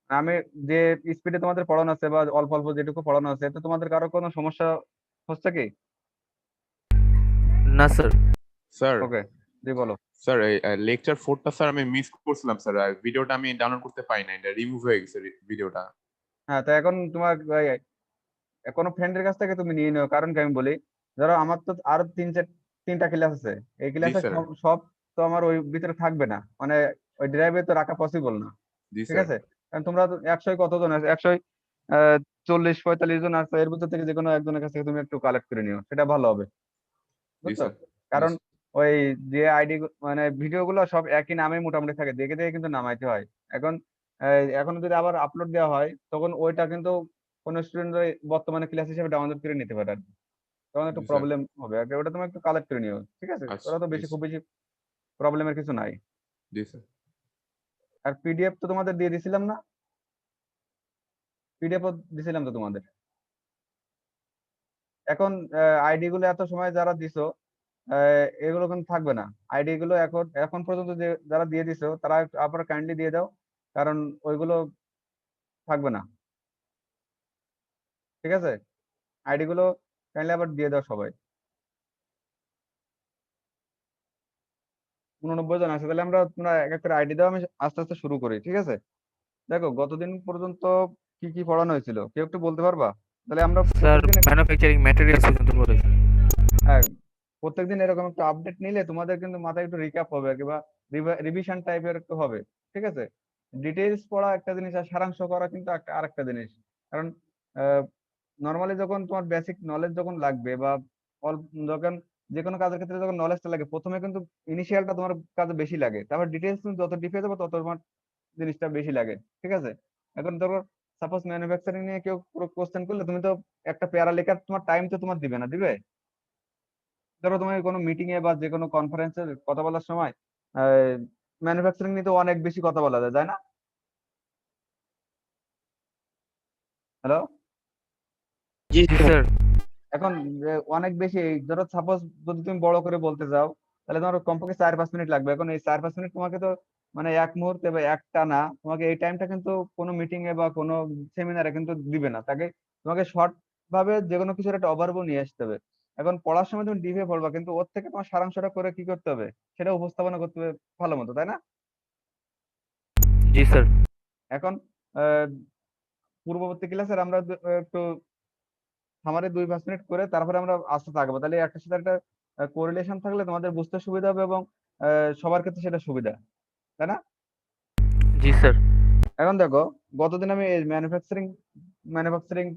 আমি যে স্পিডে তোমাদের পড়ানো আছে বা অল্প অল্প যেটুকু পড়ানো আছে, তো তোমাদের কারো কোনো সমস্যা হচ্ছে কি? না স্যার। স্যার, ওকে, জি বলো। স্যার এই লেকচার 4টা স্যার আমি মিস করছিলাম স্যার, ভিডিওটা আমি ডাউনলোড করতে পারি না, এটা রিমুভ হয়ে গেছে ভিডিওটা। হ্যাঁ, তো এখন তোমার কোনো ফ্রেন্ডের কাছ থেকে তুমি নিয়ে নিও, কারণ কি আমি বলি, ধরো আমার তো আরো তিনটা ক্লাস আছে। এই জি ক্লাসে স্যার। সব সব তো আমার ওই ভিতরে থাকবে না, মানে ওই ড্রাইভে তো রাখা পসিবল না। জি ঠিক স্যার। আছে, কারণ তোমরা তো 100 কতজন আছে, 140-45 জন আছে, এর ভিতর থেকে যে কোনো একজনের কাছ থেকে তুমি একটু কালেক্ট করে নিও, সেটা ভালো হবে, জি বুঝছো? স্যার। জি কারণ ওই যে আইডি, মানে ভিডিও গুলো সব একই নামে মোটামুটি থাকে, দেখে দেখে কিন্তু নামাইতে হয়। এখন এখন যদি আবার আপলোড দেওয়া হয়, তখন ওইটা কিন্তু কোনো স্টুডেন্ট বর্তমানে ক্লাস হিসেবে ডাউনলোড করে নিতে পারে আর কি। তখন একটু জি স্যার। প্রবলেম হবে আর কি। ওটা তুমি একটু কালেক্ট করে নিও, ঠিক আছে? আচ্ছা। ওরা তো জি খুব বেশি প্রবলেমের কিছু নাই। জি স্যার। আর পিডিএফ তো তোমাদের দিয়ে দিছিলাম না? পিডিএফ দিছিলাম তো তোমাদের। এখন আইডি গুলো এত সময় যারা দিছো, এগুলো কিন্তু থাকবে না। আইডি গুলো এখন এখন পর্যন্ত যে যারা দিয়ে দিছো, তারা আবার কাইন্ডলি দিয়ে দাও, কারণ ওইগুলো থাকবে না। ঠিক আছে, আইডি গুলো কাইন্ডলি আবার দিয়ে দাও সবাই। 89 জন আছে, তাহলে আমরা তোমরা এক এক করে আইডি দাও, আমি আস্তে আস্তে শুরু করি, ঠিক আছে? দেখো গতদিন পর্যন্ত কি কি পড়ানো হয়েছিল, কেউ একটু বলতে পারবা? তাহলে আমরা স্যার প্রত্যেকদিন ম্যানুফ্যাকচারিং ম্যাটেরিয়ালস পর্যন্ত পড়েছি। হ্যাঁ, প্রত্যেকদিন এরকম একটা আপডেট নিলে তোমাদের কিন্তু মাথায় একটু রিক্যাপ হবে আর কি, বা রিভিশন টাইপের একটু হবে। ঠিক আছে, ডিটেইলস পড়া একটা জিনিস, আর সারাংশ করা কিন্তু আরেকটা জিনিস। কারণ নর্মালি যখন তোমার বেসিক নলেজ যখন লাগবে, বা অল্প যখন যে কোনো কাজের ক্ষেত্রে যখন নলেজটা লাগে, প্রথমে কিন্তু ইনিশিয়ালটা তোমার কাজে বেশি লাগে, তারপর ডিটেইলস তুমি যত ডিপে যাবে তত তোমার জিনিসটা বেশি লাগে। ঠিক আছে, এখন ধরো সাপোজ ম্যানুফ্যাকচারিং নিয়ে কেউ কোশ্চেন করলে, তুমি তো একটা প্যারা লেখার তোমার টাইম তো তোমার দিবে না, দিবে? ধরো তুমি কোনো মিটিং এ বা যে কোনো কনফারেন্সে কথা বলার সময় ম্যানুফ্যাকচারিং নিয়ে তো অনেক বেশি কথা বলা যায়, তাই না? হ্যালো, জি জি স্যার। স্যার। এখন অনেক বেশি, ধরো সাপোজ যদি তুমি বড় করে বলতে যাও, তাহলে তোমার কমপক্ষে 4-5 মিনিট লাগবে। এখন এই 4-5 মিনিট তোমাকে তো, মানে এক মুহূর্তে বা একটা না, তোমাকে এই টাইমটা কিন্তু কোনো মিটিং এ বা কোনো সেমিনারে কিন্তু দিবে না। তাকে তোমাকে শর্ট ভাবে যে কোনো কিছুর একটা ওভারভিউ নিয়ে আসতে হবে। এখন পড়ার সময় তুমি ডিপে পড়বা, কিন্তু ওর থেকে তোমার সারাংশটা করে কি করতে হবে, সেটা উপস্থাপনা করতে হবে ভালো মতো, তাই না? জি স্যার। এখন আহ, পূর্ববর্তী ক্লাসের আমরা একটু সামারি 2-5 মিনিট করে তারপরে আমরা আস্তে থাকবো, তাহলে একটার সাথে একটা কোরিলেশন থাকলে তোমাদের বুঝতে সুবিধা হবে, এবং সবার ক্ষেত্রে সেটা সুবিধা, তাই না? জি স্যার। এখন দেখো, গতদিন আমি ম্যানুফ্যাকচারিং ম্যানুফ্যাকচারিং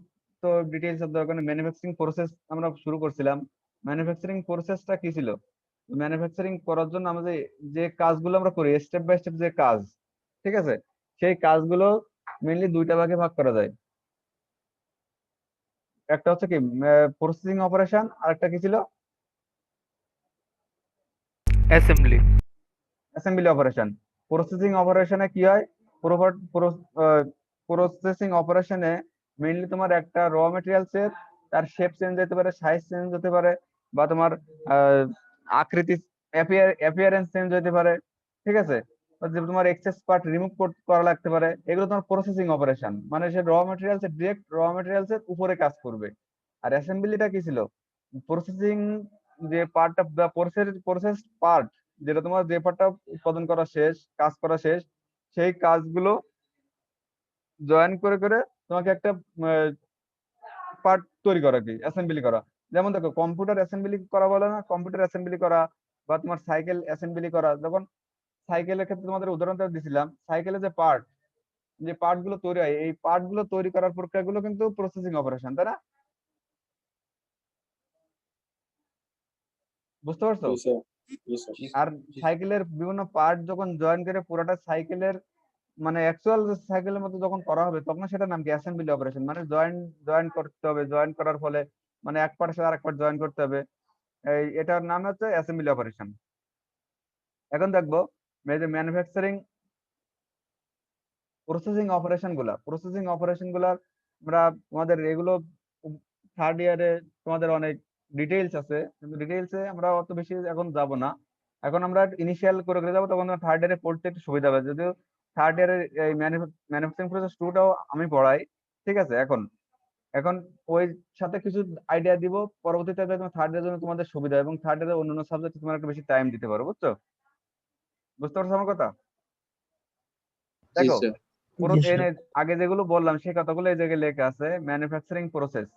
তো ডিটেইলস এর দরকার নেই, ম্যানুফ্যাকচারিং প্রসেস আমরা শুরু করছিলাম। ম্যানুফ্যাকচারিং প্রসেসটা কি ছিল? ম্যানুফ্যাকচারিং করার জন্য আমাদের যে কাজগুলো আমরা করি, স্টেপ বাই স্টেপ যে কাজ, ঠিক আছে, সেই কাজগুলো মেইনলি দুইটা ভাগে ভাগ করা যায়। একটা হচ্ছে কি প্রসেসিং অপারেশন, আর একটা কি ছিল? অ্যাসেম্বলি। Assembly operation. প্রসেসিং অপারেশনে কি হয়? প্রসেসিং অপারেশনে মেইনলি তোমার একটা র মেটেরিয়ালস এর তার শেপ চেঞ্জ হতে পারে, সাইজ চেঞ্জ হতে পারে, বা তোমার আহ, আকৃতি, অ্যাপিয়ারেন্স চেঞ্জ হতে পারে। ঠিক আছে, বা যে তোমার এক্সেস পার্ট রিমুভ করা লাগতে পারে, এগুলো তোমার প্রসেসিং অপারেশন, মানে সে র মেটেরিয়ালস এর ডিরেক্ট র মেটেরিয়ালস এর উপরে কাজ করবে। আর অ্যাসেম্বলিটা কি ছিল? প্রসেসিং যে পার্টটা বা প্রসেস পার্ট, যেটা তোমার যে পার্টটা উৎপাদন করা শেষ, কাজ করা শেষ, সেই কাজগুলো জয়েন করে করে তোমাকে একটা পার্ট তৈরি করা, কি অ্যাসেম্বলি করা। যেমন দেখো, কম্পিউটার অ্যাসেম্বলি করা বলে না, কম্পিউটার অ্যাসেম্বলি করা, বা তোমার সাইকেল অ্যাসেম্বলি করা। যখন সাইকেলের ক্ষেত্রে তোমাদের উদাহরণটা দিছিলাম, সাইকেলের যে পার্ট গুলো তৈরি হয়, এই পার্ট গুলো তৈরি করার প্রক্রিয়াগুলো কিন্তু প্রসেসিং অপারেশন, তাই না? বুঝতে পারছো? জি স্যার। জি স্যার। জি আর জি সাইকেলের বিভিন্ন পার্ট যখন জয়েন করে পুরোটা সাইকেলের, মানে অ্যাকচুয়াল সাইকেলের মতো যখন করা হবে, তখন সেটা নাম কি অ্যাসেম্বলি অপারেশন। মানে জয়েন জয়েন করতে হবে, জয়েন করার ফলে মানে এক পার্টের সাথে আরেক পার্ট জয়েন করতে হবে, এটার নাম হচ্ছে অ্যাসেম্বলি অপারেশন। এখন দেখবো এই যে ম্যানুফ্যাকচারিং প্রসেসিং অপারেশন গুলা আমরা তোমাদের এগুলো থার্ড ইয়ারে তোমাদের অনেক ডিটেইলস আছে, কিন্তু ডিটেইলসে আমরা অত বেশি এখন যাব না। এখন আমরা ইনিশিয়াল করে করে যাবো, তখন থার্ড ইয়ারে পড়তে একটু সুবিধা হবে। যদিও থার্ড ইয়ারের এই ম্যানুফ্যাকচারিং প্রসেস 2টাও আমি পড়াই, ঠিক আছে। এখন এখন ওই সাথে কিছু আইডিয়া দিব, পরবর্তীতে তোমার থার্ড ইয়ারের জন্য তোমাদের সুবিধা হয় এবং থার্ড ইয়ারের অন্যান্য সাবজেক্টে তোমার একটু বেশি টাইম দিতে পারো, বুঝছো? বুঝতে পারছো আমার কথা? জি দেখো, স্যার পুরো আগে যেগুলো বললাম সেই কথাগুলো এই জায়গায় লেখা আছে। ম্যানুফ্যাকচারিং প্রসেস,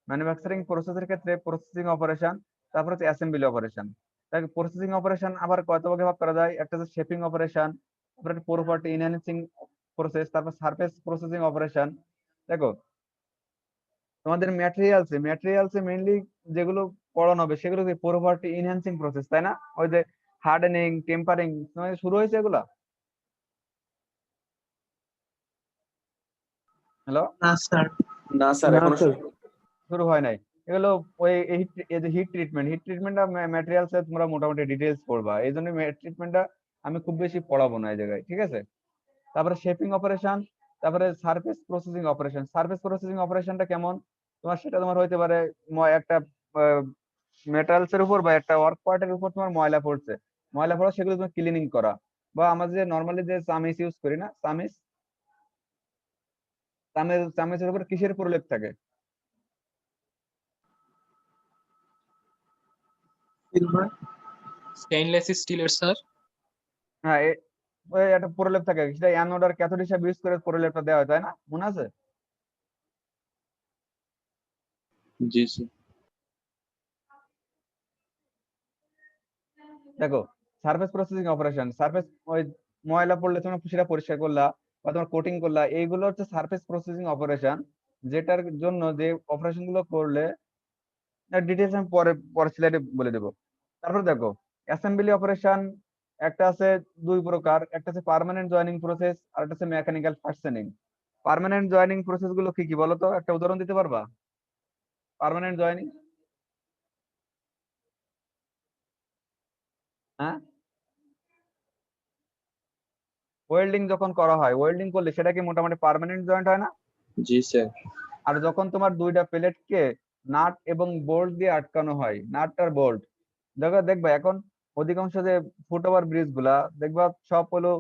ম্যানুফ্যাকচারিং প্রসেসের ক্ষেত্রে প্রসেসিং অপারেশন, তারপর হচ্ছে অ্যাসেম্বলি অপারেশন। তাই প্রসেসিং অপারেশন আবার কত ভাগে ভাগ করা যায়? একটা হচ্ছে শেপিং অপারেশন, তারপরে প্রপার্টি ইনহ্যান্সিং প্রসেস, তারপর সারফেস প্রসেসিং অপারেশন। দেখো, তোমাদের ম্যাটেরিয়ালসে মেইনলি যেগুলো পড়ানো হবে সেগুলো কি প্রপার্টি ইনহ্যান্সিং প্রসেস, তাই না? ওই যে হার্ডেনিং, টেম্পারিং তোমাদের শুরু হয়েছে এগুলা? হ্যালো, না স্যার না স্যার এখনো শুরু হয় নাই এগুলো। ওই এই যে হিট ট্রিটমেন্টটা ম্যাটেরিয়ালস এ তোমরা মোটামুটি ডিটেইলস পড়বা, এই জন্য ট্রিটমেন্টটা আমি খুব বেশি পড়াবো না এই জায়গায়, ঠিক আছে। তারপরে শেপিং অপারেশন, তারপরে সারফেস প্রসেসিং অপারেশনটা কেমন তোমার? সেটা তোমার হইতে পারে একটা মেটালস এর উপর বা একটা ওয়ার্ক পার্টের উপর তোমার ময়লা পড়ছে, ময়লা পড়া সেগুলো তুমি ক্লিনিং করা। বা আমরা যে নর্মালি যে চামিচ ইউজ করি না, চামিচের উপর কিসের প্রলেপ থাকে? সিলভার স্টেইনলেস স্টিলের স্যার। হ্যাঁ, ওই একটা প্রলেপ থাকে, সেটা অ্যানোড আর ক্যাথোড হিসাবে ইউজ করে প্রলেপটা দেওয়া হয়, তাই না? মনে আছে? জি স্যার দেখো, সারফেস প্রসেসিং অপারেশন, সারফেস ওই ময়লা পড়লে তোমার সেটা পরিষ্কার করলা বা তোমার কোটিং করলা, এইগুলো হচ্ছে সারফেস প্রসেসিং অপারেশন, যেটার জন্য যে অপারেশন গুলো করলে ডিটেলস আমি পরে পরে স্লাইডে বলে দেবো। তারপর দেখো, অ্যাসেম্বলি অপারেশন একটা আছে দুই প্রকার, একটা আছে পার্মানেন্ট জয়েনিং প্রসেস আর একটা আছে mechanical fastening. Permanent joining process গুলো কি কি বলো তো? একটা উদাহরণ দিতে পারবা পার্মানেন্ট জয়েনিং? হ্যাঁ, ওয়েল্ডিং যখন করা হয়, ওয়েল্ডিং করলে সেটা কি মোটামুটি পার্মানেন্ট জয়েন্ট হয় না? জি স্যার আর যখন তোমার দুইটা প্লেটকে নাট এবং বোল্ট দিয়ে আটকানো হয়, নাট আর বোল্ট, দেখবা এখন অধিকাংশ যে ফুটওভার ব্রিজ গুলা দেখবা সব হলো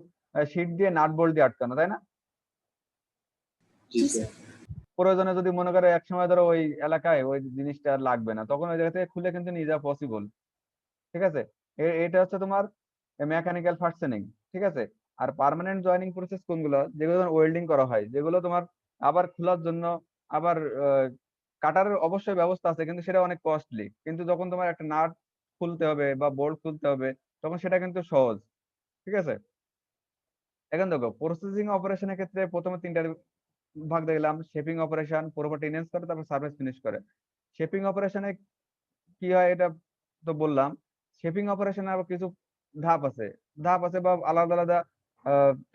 শীট দিয়ে নাট বোল্ট দিয়ে আটকানো, তাই না? জি স্যার প্রয়োজনে যদি মনে করে এক সময় ধরো ওই এলাকায় ওই জিনিসটা আর লাগবে না, তখন ওই জায়গা থেকে খুলে কিন্তু নিয়ে যাওয়া পসিবল, ঠিক আছে। এটা হচ্ছে তোমার মেকানিক্যাল ফাস্টেনিং, ঠিক আছে। আর পার্মানেন্ট জয়েনিং প্রসেস কোনগুলো? যেগুলো তোমার ওয়েল্ডিং করা হয়, যেগুলো তোমার আবার খোলার জন্য আবার কাটারের অবশ্যই ব্যবস্থা আছে, কিন্তু সেটা অনেক কস্টলি। কিন্তু যখন তোমার একটা নাট খুলতে হবে বা বোল্ট খুলতে হবে, তখন সেটা কিন্তু সহজ, ঠিক আছে। এখন দেখো, প্রসেসিং অপারেশনের ক্ষেত্রে প্রথমে তিনটা ভাগ দেখলাম: শেপিং অপারেশন, প্রপার্টি ইনহ্যান্স করে, তারপর সার্ভিস ফিনিশ করে। শেপিং অপারেশনে কি হয় এটা তো বললাম। শেপিং অপারেশনে আবার কিছু ধাপ আছে বা আলাদা আলাদা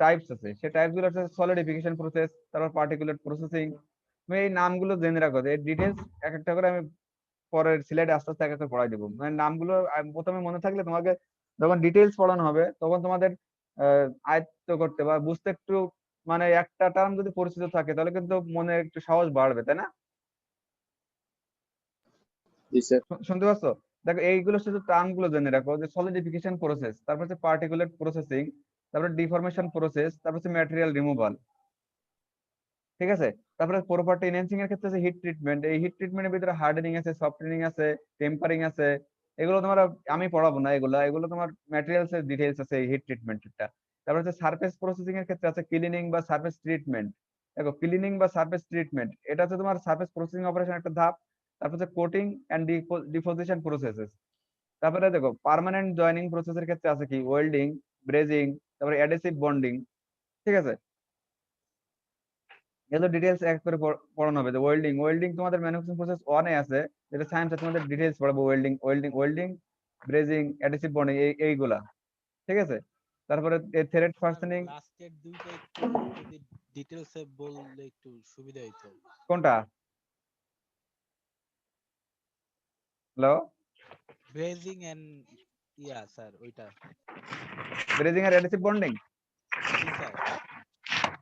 টাইপস আছে। সেই টাইপস গুলো হচ্ছে সলিডিফিকেশন প্রসেস, তারপর পার্টিকুলেট প্রসেসিং। তুমি এই নামগুলো জেনে রাখো, এই ডিটেলস এক একটা করে আমি পরের স্লাইডে আস্তে আস্তে এক একটা পড়াই দেবো। মানে নামগুলো প্রথমে মনে থাকলে তোমাকে যখন ডিটেলস পড়ানো হবে তখন তোমাদের আয়ত্ত করতে বা বুঝতে একটু, মানে একটা টার্ম যদি পরিচিত থাকে তাহলে কিন্তু মনে একটু সাহস বাড়বে, তাই না? জি স্যার শুনতে পাচ্ছ? দেখো, এইগুলো শুধু টার্ম গুলো জেনে রাখো, যে সলিডিফিকেশন প্রসেস, তারপর হচ্ছে পার্টিকুলেট প্রসেসিং, তারপরে ডিফরমেশন প্রসেস, তারপর হচ্ছে ম্যাটেরিয়াল রিমুভাল, ঠিক আছে। তারপরে প্রপার্টি এনহ্যান্সিং এর ক্ষেত্রে হিট ট্রিটমেন্ট, এই হিট ট্রিটমেন্টের ভিতরে হার্ডেনিং আছে, সফটেনিং আছে, টেম্পারিং আছে। এগুলো তোমার আমি পড়াবো না, এগুলো এগুলো তোমার ম্যাটেরিয়ালস এর ডিটেইলস আছে এই হিট ট্রিটমেন্টটা। তারপর হচ্ছে সারফেস প্রসেসিং এর ক্ষেত্রে আছে ক্লিনিং বা সারফেস ট্রিটমেন্ট। দেখো, ক্লিনিং বা সারফেস ট্রিটমেন্ট এটা হচ্ছে তোমার সারফেস প্রসেসিং অপারেশন একটা ধাপ। তারপর হচ্ছে কোটিং এন্ড ডিপোজিশন প্রসেসেস। তারপরে দেখো, পার্মানেন্ট জয়েনিং প্রসেসের ক্ষেত্রে আছে কি ওয়েল্ডিং, ব্রেজিং, তারপরে অ্যাডহেসিভ বন্ডিং, ঠিক আছে। এগুলো ডিটেলস এক করে পড়ানো হবে। যে ওয়েল্ডিং তোমাদের ম্যানুফ্যাকচারিং প্রসেস 1 এ আছে, যেটা সায়েন্সে তোমাদের ডিটেলস পড়াবো। ওয়েল্ডিং, ব্রেজিং, অ্যাডহেসিভ বন্ডিং, এইগুলা, ঠিক আছে। তারপরে থ্রেড ফাস্টেনিং। লাস্টের দুইটা একটু যদি ডিটেইলসে বললে একটু সুবিধা হইতো। কোনটা? হ্যালো, ব্রেজিং এন্ড স্যার ওইটা। ব্রেজিং আর অ্যাডহেসিভ বন্ডিং? জি স্যার।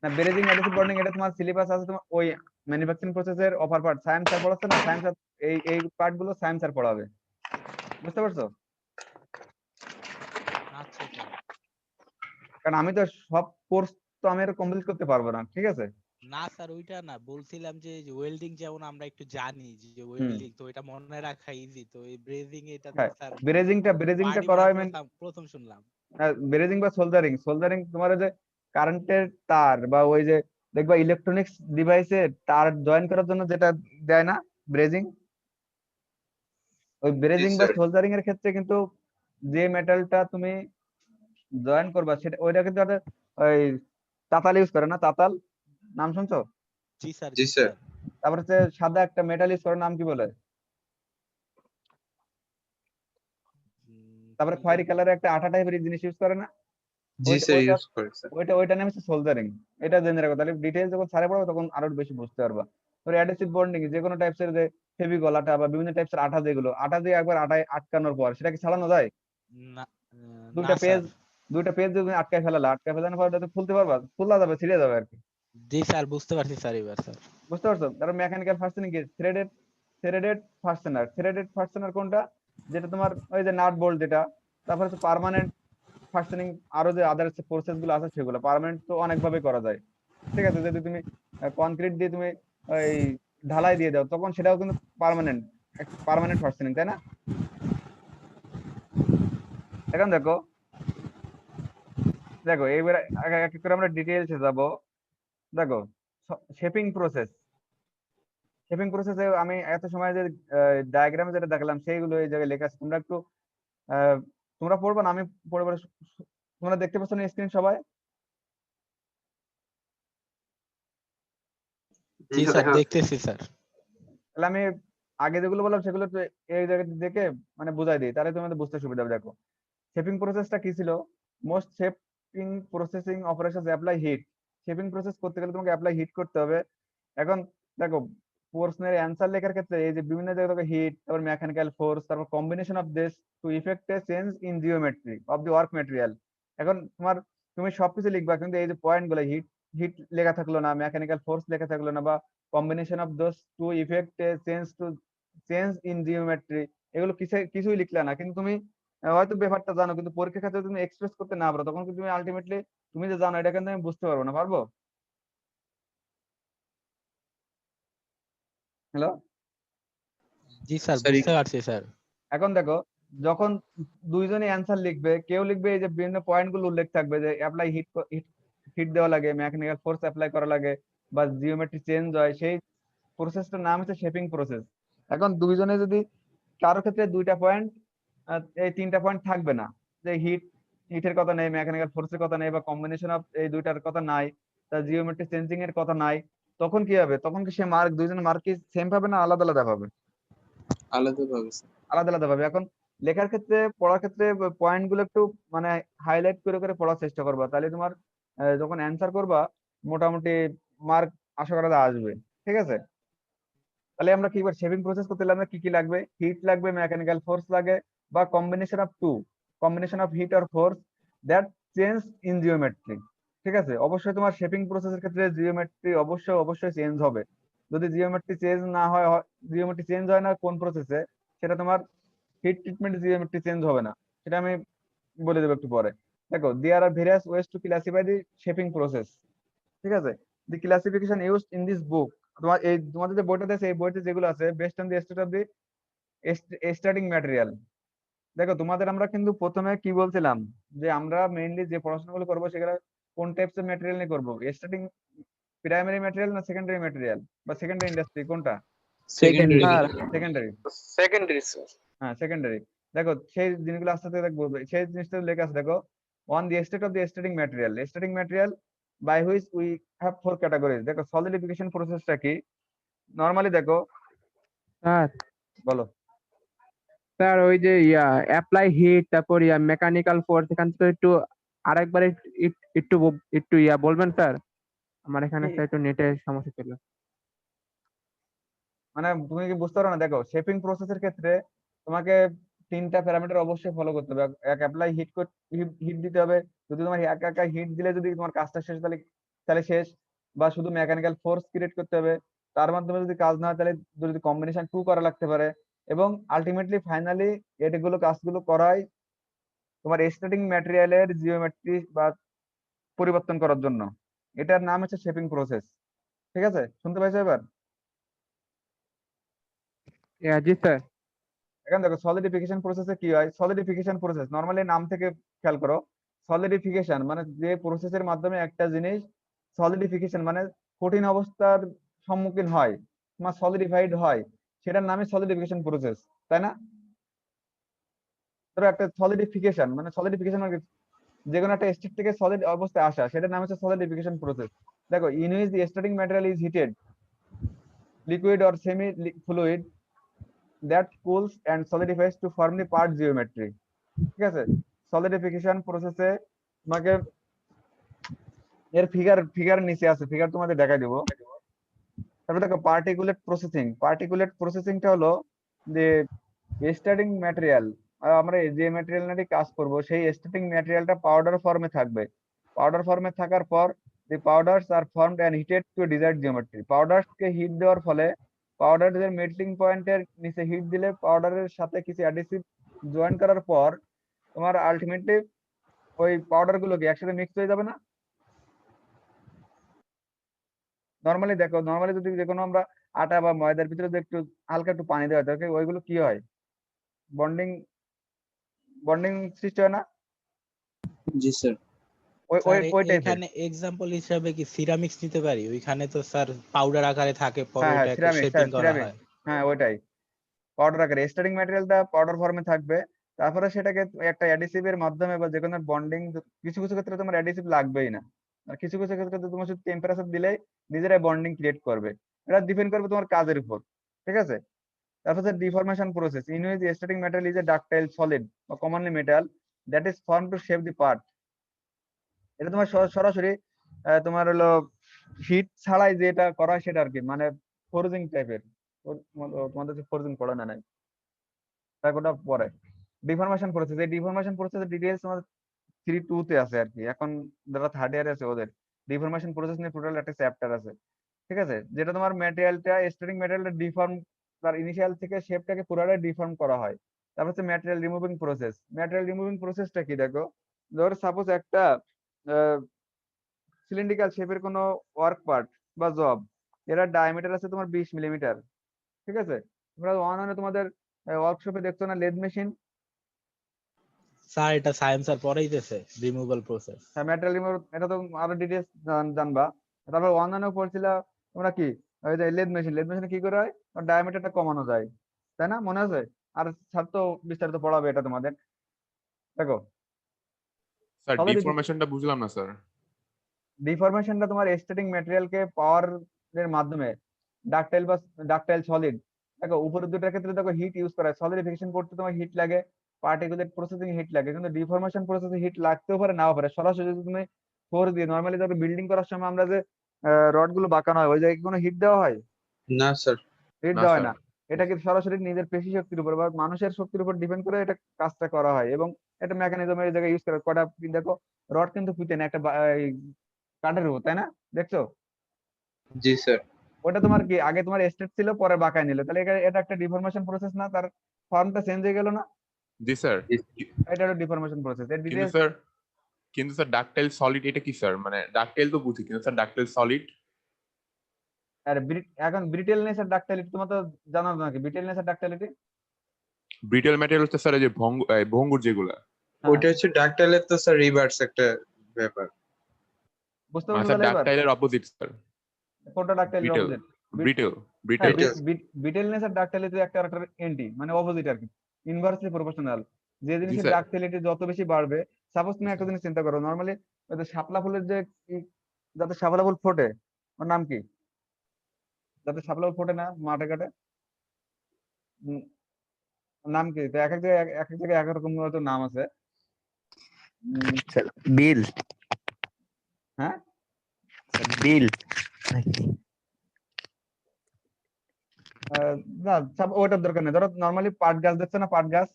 না, ব্রেজিং অ্যাডহেসিভ বন্ডিং এটা তোমার সিলেবাস আছে, তোমার ওই ম্যানুফ্যাকচারিং প্রসেসের অপার পার্ট সায়েন্স স্যার পড়াচ্ছে না, সায়েন্স এই পার্ট গুলো সায়েন্স স্যার পড়াবে, বুঝতে পারছো? আচ্ছা স্যার। কারণ আমি তো সব কোর্স তো আমি এটা কমপ্লিট করতে পারবো না, ঠিক আছে? না স্যার ওইটা না, বলছিলাম যে ওয়েল্ডিং যেমন আমরা একটু জানি যে ওয়েল্ডিং তো এটা মনে রাখা ইজি, তো এই ব্রেজিং এটা তো হ্যাঁ, স্যার ব্রেজিংটা পার্টি করা হয় প্রথম শুনলাম। ব্রেজিং বা সোল্ডারিং তোমার ওই যে কারেন্টের তার বা ওই যে দেখবা ইলেকট্রনিক্স ডিভাইসে তার জয়েন করার জন্য যেটা দেয় না, ব্রেজিং। ওই জি ব্রেজিং বা স্যার সোল্ডারিং এর ক্ষেত্রে কিন্তু যে মেটালটা তুমি জয়েন করবা সেটা ওইটা কিন্তু একটা ওই তাতাল ইউজ করে না, তাতাল নাম শুনছো? জি স্যার জি জি স্যার স্যার। তারপর হচ্ছে সাদা একটা মেটাল ইউজ করে, নাম কি বলে? তারপরে কি খয়েরি জানি। কালারের একটা আঠা টাইপের জিনিস ইউজ করে না, জি ওইটা স্যার ওইটা ইউজ করে স্যার। ওইটা নাম হচ্ছে সোল্ডারিং। এটা জেনে রাখো, তাহলে ডিটেইলস যখন ছাড়ে পড়বে তখন আরো বেশি বুঝতে পারবা। তোর অ্যাডহেসিভ বন্ডিং যে কোনো টাইপসের যে ফেভিকল আঠা বা বিভিন্ন টাইপসের আঠা, যেগুলো আঠা দিয়ে একবার আঠায় আটকানোর পর সেটা কি ছাড়ানো যায়? না না দুইটা পেজ স্যার। দুইটা পেজ যদি তুমি আটকায় ফেলানোর পর ওটা খুলতে পারবা, খোলা যাবে, ছিঁড়ে যাবে আর কি। জি স্যার বুঝতে পারছি স্যার এবার স্যার। বুঝতে পারছো? তারপর মেকানিক্যাল ফাস্টেনিং কি? থ্রেডেড ফাস্টেনার কোনটা? যেটা তোমার ওই যে নাট বোল্ট যেটা। তারপর হচ্ছে পার্মানেন্ট ফাস্টেনিং, আরো যে আদার্স প্রসেস গুলো আছে সেগুলো পার্মানেন্ট তো অনেক ভাবে করা যায়, ঠিক আছে? যদি তুমি কনক্রিট দিয়ে তুমি ওই ঢালাই দিয়ে দাও তখন সেটাও কিন্তু পার্মানেন্ট পার্মানেন্ট ফাস্টেনিং, তাই না? এখন দেখো, এইবার এক এক করে আমরা ডিটেইলসে যাব। দেখো, শেপিং প্রসেসে আমি এত সময় যে ডায়াগ্রামে যেটা দেখালাম সেইগুলো এই জায়গায় লেখা আছে, তোমরা একটু আহ, তোমরা পড়বা না, আমি পড়ে পড়ে তোমরা দেখতে পাচ্ছ না স্ক্রিন সবাই? জি জি স্যার স্যার দেখা যাচ্ছে। দেখতেছি স্যার। তাহলে আমি আগে যেগুলো বললাম সেগুলো একটু এই জায়গায় দেখে মানে বুঝাই দিই, তাহলে তোমাদের বুঝতে সুবিধা হবে। দেখো, শেপিং প্রসেসটা কি ছিল? Most shaping processing operations apply heat. Shaping process করতে গেলে তোমাকে অ্যাপ্লাই হিট করতে হবে। এখন দেখো, প্রশ্নের অ্যান্সার লেখার ক্ষেত্রে এই যে বিভিন্ন জায়গায় দেখো হিট, তারপর মেকানিক্যাল ফোর্স, তারপর combination of this to effect a change in geometry of the work material. এখন তুমি সবকিছু লিখবা কিন্তু এই যে পয়েন্ট গুলো, হিট হিট লেখা থাকলো না, মেকানিক্যাল ফোর্স লেখা থাকলো না, বা combination of those to effect a change in geometry, এগুলো কিছুই লিখলে না। কিন্তু তুমি হয়তো ব্যাপারটা জানো, কিন্তু পরীক্ষার ক্ষেত্রে তুমি এক্সপ্রেস করতে না পারো, তখন কিন্তু তুমি আলটিমেটলি তুমি যে জানো এটা কিন্তু আমি বুঝতে পারবো না, পারবো? হ্যালো? জি স্যার স্যার বুঝতে পারছি স্যার। এখন দেখো, যখন দুইজনে অ্যান্সার লিখবে, কেউ লিখবে এই যে বিভিন্ন পয়েন্ট গুলো উল্লেখ থাকবে যে অ্যাপ্লাই হিট হিট দেওয়া লাগে, মেকানিক্যাল ফোর্স অ্যাপ্লাই করা লাগে, বা জিওমেট্রি চেঞ্জ হয়, সেই প্রসেসটার নাম হচ্ছে শেপিং প্রসেস। এখন দুইজনে যদি কারোর ক্ষেত্রে দুইটা পয়েন্ট, এই তিনটা পয়েন্ট থাকবে না, যে হিটের কথা নেই, মেকানিক্যাল ফোর্সের কথা নেই, বা কম্বিনেশন অফ এই দুইটার কথা নাই, তা জিওমেট্রি চেঞ্জিং এর কথা নাই, তখন কি হবে? তখন কি সে মার্ক, দুইজনের মার্ক কি সেম পাবে না আলাদা আলাদা পাবে? আলাদা ভাবে স্যার। আলাদা আলাদা ভাবে। এখন লেখার ক্ষেত্রে, পড়ার ক্ষেত্রে পয়েন্ট গুলো একটু মানে হাইলাইট করে করে পড়ার চেষ্টা করবা, তাহলে তোমার যখন অ্যান্সার করবা মোটামুটি মার্ক আশা করা যায় আসবে, ঠিক আছে? তাহলে আমরা কি শেপিং প্রসেস করতে হলে আমরা কি কি লাগবে? হিট লাগবে, মেকানিক্যাল ফোর্স লাগে, বা কম্বিনেশন অফ হিট আর force that change in geometry, ঠিক আছে? অবশ্যই তোমার শেপিং প্রসেসের ক্ষেত্রে জিওমেট্রি অবশ্যই অবশ্যই চেঞ্জ হবে। যদি জিওমেট্রি চেঞ্জ না হয়, জিওমেট্রি চেঞ্জ হয় না কোন প্রসেসে, সেটা তোমার হিট ট্রিটমেন্ট জিওমেট্রি চেঞ্জ হবে না, সেটা আমি বলে দেবো একটু পরে। দেখো, there are various ways to classify the shaping process, ঠিক আছে? The classification used in this book, তোমাদের যে বইটা আছে এই বইতে যেগুলো আছে, based on the state of the starting material. দেখো, তোমাদের আমরা কিন্তু প্রথমে কি বলছিলাম, যে আমরা মেইনলি যে পড়াশোনাগুলো করবো সেগুলো কোন টাইপস এর ম্যাটেরিয়াল নিয়ে করবো? স্টার্টিং প্রাইমারি ম্যাটেরিয়াল না সেকেন্ডারি ম্যাটেরিয়াল বা সেকেন্ডারি ইন্ডাস্ট্রি, কোনটা? সেকেন্ডারি। সেকেন্ডারি। Secondary sir. হ্যাঁ, সেকেন্ডারি। দেখো, সেই জিনিসগুলো আস্তে আস্তে দেখবো, সেই জিনিসটা লেখা আছে। দেখো, on the state of the starting material by which we have four categories. দেখো, সলিডিফিকেশন প্রসেসটা কি নরমালি, দেখো, স্যার বলো। স্যার ওই যে অ্যাপ্লাই হিট, তারপর মেকানিক্যাল ফোর্স, এখান থেকে একটু আরেকবার একটু একটু বলবেন স্যার? আমার এখানে কি স্যার একটু নেটের সমস্যা ছিল। মানে তুমি কি বুঝতে পারো না? দেখো, শেপিং প্রসেসের ক্ষেত্রে তোমাকে তিনটা প্যারামিটার অবশ্যই ফলো করতে হবে। এক, অ্যাপ্লাই হিট দিতে হবে। যদি তোমার একা একা হিট দিলে যদি তোমার কাজটা শেষ, তাহলে তাহলে শেষ। বা শুধু মেকানিক্যাল ফোর্স ক্রিয়েট করতে হবে, তার মাধ্যমে যদি কাজ না হয় তাহলে যদি কম্বিনেশন টু করা লাগতে পারে। এবং আলটিমেটলি ফাইনালি এগুলো কাজগুলো করাই তোমার স্টার্টিং ম্যাটেরিয়ালের জিওমেট্রি বা পরিবর্তন করার জন্য, এটার নাম হচ্ছে শেপিং প্রসেস। ঠিক আছে, শুনতে পাইছো এবার? জি স্যার। এখন দেখো সলিডিফিকেশন প্রসেসে কি হয়। সলিডিফিকেশন প্রসেস নরমালি নাম থেকে খেয়াল করো, সলিডিফিকেশন মানে যে প্রসেসের মাধ্যমে একটা জিনিস সলিডিফিকেশন মানে কঠিন অবস্থার সম্মুখীন হয়, তোমার সলিডিফাইড হয়, সেটার নামে সলিডিফিকেশন প্রসেস, তাই না? ধরো একটা সলিডিফিকেশন মানে যে কোনো একটা স্টেট থেকে সলিড অবস্থায় আসা, সেটার নাম হচ্ছে সলিডিফিকেশন প্রসেস। দেখো in which the starting material is heated, liquid or semi fluid, that cools and solidifies to form the part geometry। ঠিক আছে, সলিডিফিকেশন প্রসেসে তোমাকে এর ফিগার নিচে আছে, ফিগার তোমাদের দেখাই দিব। তারপরে দেখো পার্টিকুলেট প্রসেসিংটা হলো যে স্টার্টিং ম্যাটেরিয়াল, আমরা যে ম্যাটেরিয়াল নিয়ে কাজ করব সেই স্টার্টিং ম্যাটেরিয়ালটা পাউডার ফর্মে থাকবে। পাউডার ফর্মে থাকার পর the powders are formed and heated to desired geometry। Powders কে হিট দেওয়ার ফলে পাউডারের মেল্টিং পয়েন্টের নিচে হিট দিলে পাউডারের সাথে কিছু অ্যাডিসিভ জয়েন করার পর তোমার আলটিমেটলি ওই পাউডার গুলো কি একসাথে মিক্স হয়ে যাবে না? নরমালি দেখো, নরমালি যদি যে কোনো আমরা আটা বা ময়দার ভিতরে যদি একটু হালকা একটু পানি দেওয়া থাকে, ওইগুলো কি হয়, বন্ডিং বন্ডিং সৃষ্টি হয় না? জি স্যার। ওই ওই স্যার ওই টাইপের। এখানে এক্সাম্পল হিসাবে কি সিরামিক্স নিতে পারি? ওইখানে তো স্যার পাউডার আকারে থাকে, পরে হ্যাঁ হ্যাঁ, ওটাকে সিরামিক শেপিং করা সিরামিক, হয়। হ্যাঁ ওইটাই। পাউডার আকারে স্টার্টিং ম্যাটেরিয়ালটা পাউডার ফর্মে থাকবে, তারপরে সেটাকে একটা অ্যাডিসিভ এর মাধ্যমে বা যে কোনো বন্ডিং, কিছু কিছু ক্ষেত্রে তোমার অ্যাডিসিভ লাগবেই না, আর কিছু কিছু ক্ষেত্রে তো তোমার শুধু টেম্পারেচার দিলেই নিজেরাই বন্ডিং ক্রিয়েট করবে। এটা ডিপেন্ড করবে তোমার কাজের উপর। ঠিক আছে, তারপর হচ্ছে deformation process in which starting material is a ductile solid বা commonly metal that is form to shape the part. এটা তোমার সরাসরি তোমার হলো হিট ছাড়াই যেটা করা হয় সেটা আর কি, মানে ফোরজিং টাইপের। তোমাদের ফোরজিং পড়ে না নাই, ওটা পরে। ডিফরমেশন প্রসেস, এই ডিফরমেশন প্রসেসের ডিটেইলস তোমার 3-2 তে আছে আর কি। এখন যারা থার্ড ইয়ারে আছে ওদের ডিফরমেশন প্রসেস নিয়ে টোটাল একটা চ্যাপ্টার আছে। ঠিক আছে, যেটা তোমার ম্যাটেরিয়ালটা স্টার্টিং ম্যাটেরিয়ালটা ডিফর্ম, তার ইনিশিয়াল থেকে শেপটাকে পুরোটাই ডিফর্ম করা হয়। তারপর হচ্ছে material removing process. Material removing প্রসেসটা কি দেখো, ধরো সাপোজ একটা সিলিন্ড্রিক্যাল শেপের কোনো ওয়ার্ক পার্ট বা জব, এর ডায়ামিটার আছে তোমার 20 মিলিমিটার। ঠিক আছে, তোমরা অনলাইনে তোমাদের ওয়ার্কশপে দেখছো না লেদ মেশিন? স্যার এটা সায়েন্স আর পরেই দিতেছে রিমুভাল প্রসেস। হ্যাঁ, ম্যাটেরিয়াল রিমুভ, এটা তো আরো ডিটেলস জানবা। তারপর অনলাইনেও পড়ছিলা তোমরা কি, ওই যে লেদ মেশিনে কি করে হয়, ডায়ামিটারটা কমানো যায়, তাই না? মনে আছে? আর স্যার তো বিস্তারিত পড়াবে এটা তোমাদের। দেখো স্যার তবে ডিফরমেশনটা বুঝলাম না স্যার। ডিফরমেশনটা তোমার স্টার্টিং ম্যাটেরিয়ালকে পাওয়ার এর মাধ্যমে ডাকটাইল সলিড, দেখো উপরের দুটার ক্ষেত্রে দেখো হিট ইউজ করা হয়, সলিডিফিকেশন করতে তোমার হিট লাগে, পার্টিকুলেট প্রসেসিং হিট লাগে, কিন্তু ডিফরমেশন প্রসেসে হিট লাগতেও পারে নাও পারে। সরাসরি যদি তুমি ফোর্স দিয়ে, নরমালি ধরো বিল্ডিং করার সময় আমরা যে রড গুলো বাঁকানো হয় ওই জায়গায় কোনো হিট দেওয়া হয়? না স্যার। হিট না দেওয়া হয় স্যার। না। এটা কি সরাসরি নিজের পেশি শক্তির উপর বা মানুষের শক্তির উপর ডিপেন্ড করে এটা কাজটা করা হয়, এবং এটা মেকানিজমের এই জায়গায় ইউজ করা কটা দেখো, রড কিন্তু পিটে না একটা এই কাঠের উপর, তাই না? দেখছো? জি স্যার। ওটা তোমার কি আগে তোমার স্ট্রেট ছিল পরে বাঁকায় নিল, তাহলে এটা একটা ডিফরমেশন প্রসেস না? তার ফর্মটা চেঞ্জ হয়ে গেল না? জি স্যার। এটা হলো ডিফরমেশন প্রসেস। এর কিন্তু ডিটেইলস স্যার ডাকটাইল সলিড এটা কি স্যার? মানে ডাকটাইল তো বুঝি, কিন্তু স্যার ডাকটাইল সলিড। আর এখন ব্রিটেলনেস আর ডাক্টাইলিটি তোমার তো জানা নাকি, ব্রিটেলনেস আর ডাক্টাইলিটি? ব্রিটেল ম্যাটেরিয়াল হচ্ছে স্যার এই যে ভঙ্গুর যেগুলা। ওইটা হচ্ছে ডাকটাইলের তো স্যার রিভার্স একটা ব্যাপার। বুঝতে মানে পারছো স্যার তাহলে এবার ডাকটাইলের অপোজিট স্যার। কোনটা ডাক্টাইল ব্রিটেল অপোজিট? ব্রিটেল হ্যাঁ, ব্রিটেল। ব্রিটেলনেস আর ডাক্টাইলিটি একটা এন্টি মানে অপোজিট আর কি, ইনভার্সলি প্রপোর্শনাল। যে জি জিনিসের স্যার। ডাক্টাইলিটি যত বেশি বাড়বে, সাপোজ তুমি একটা জিনিস চিন্তা করো, নরমালি শাপলা ফুলের যে যাতে শাপলা ফুল ফোটে, ওর নাম কি? যাতে শাপলা ফুল ফোটে না মাঠে ঘাটে, উম, নাম কি? তো এক এক জায়গায় এক এক জায়গায় এক এক রকম হয়তো নাম আছে। বিল হ্যাঁ, বিল না ওটার দরকার নেই। ধরো নরমালি পাট গাছ দেখছো না, পাট গাছ,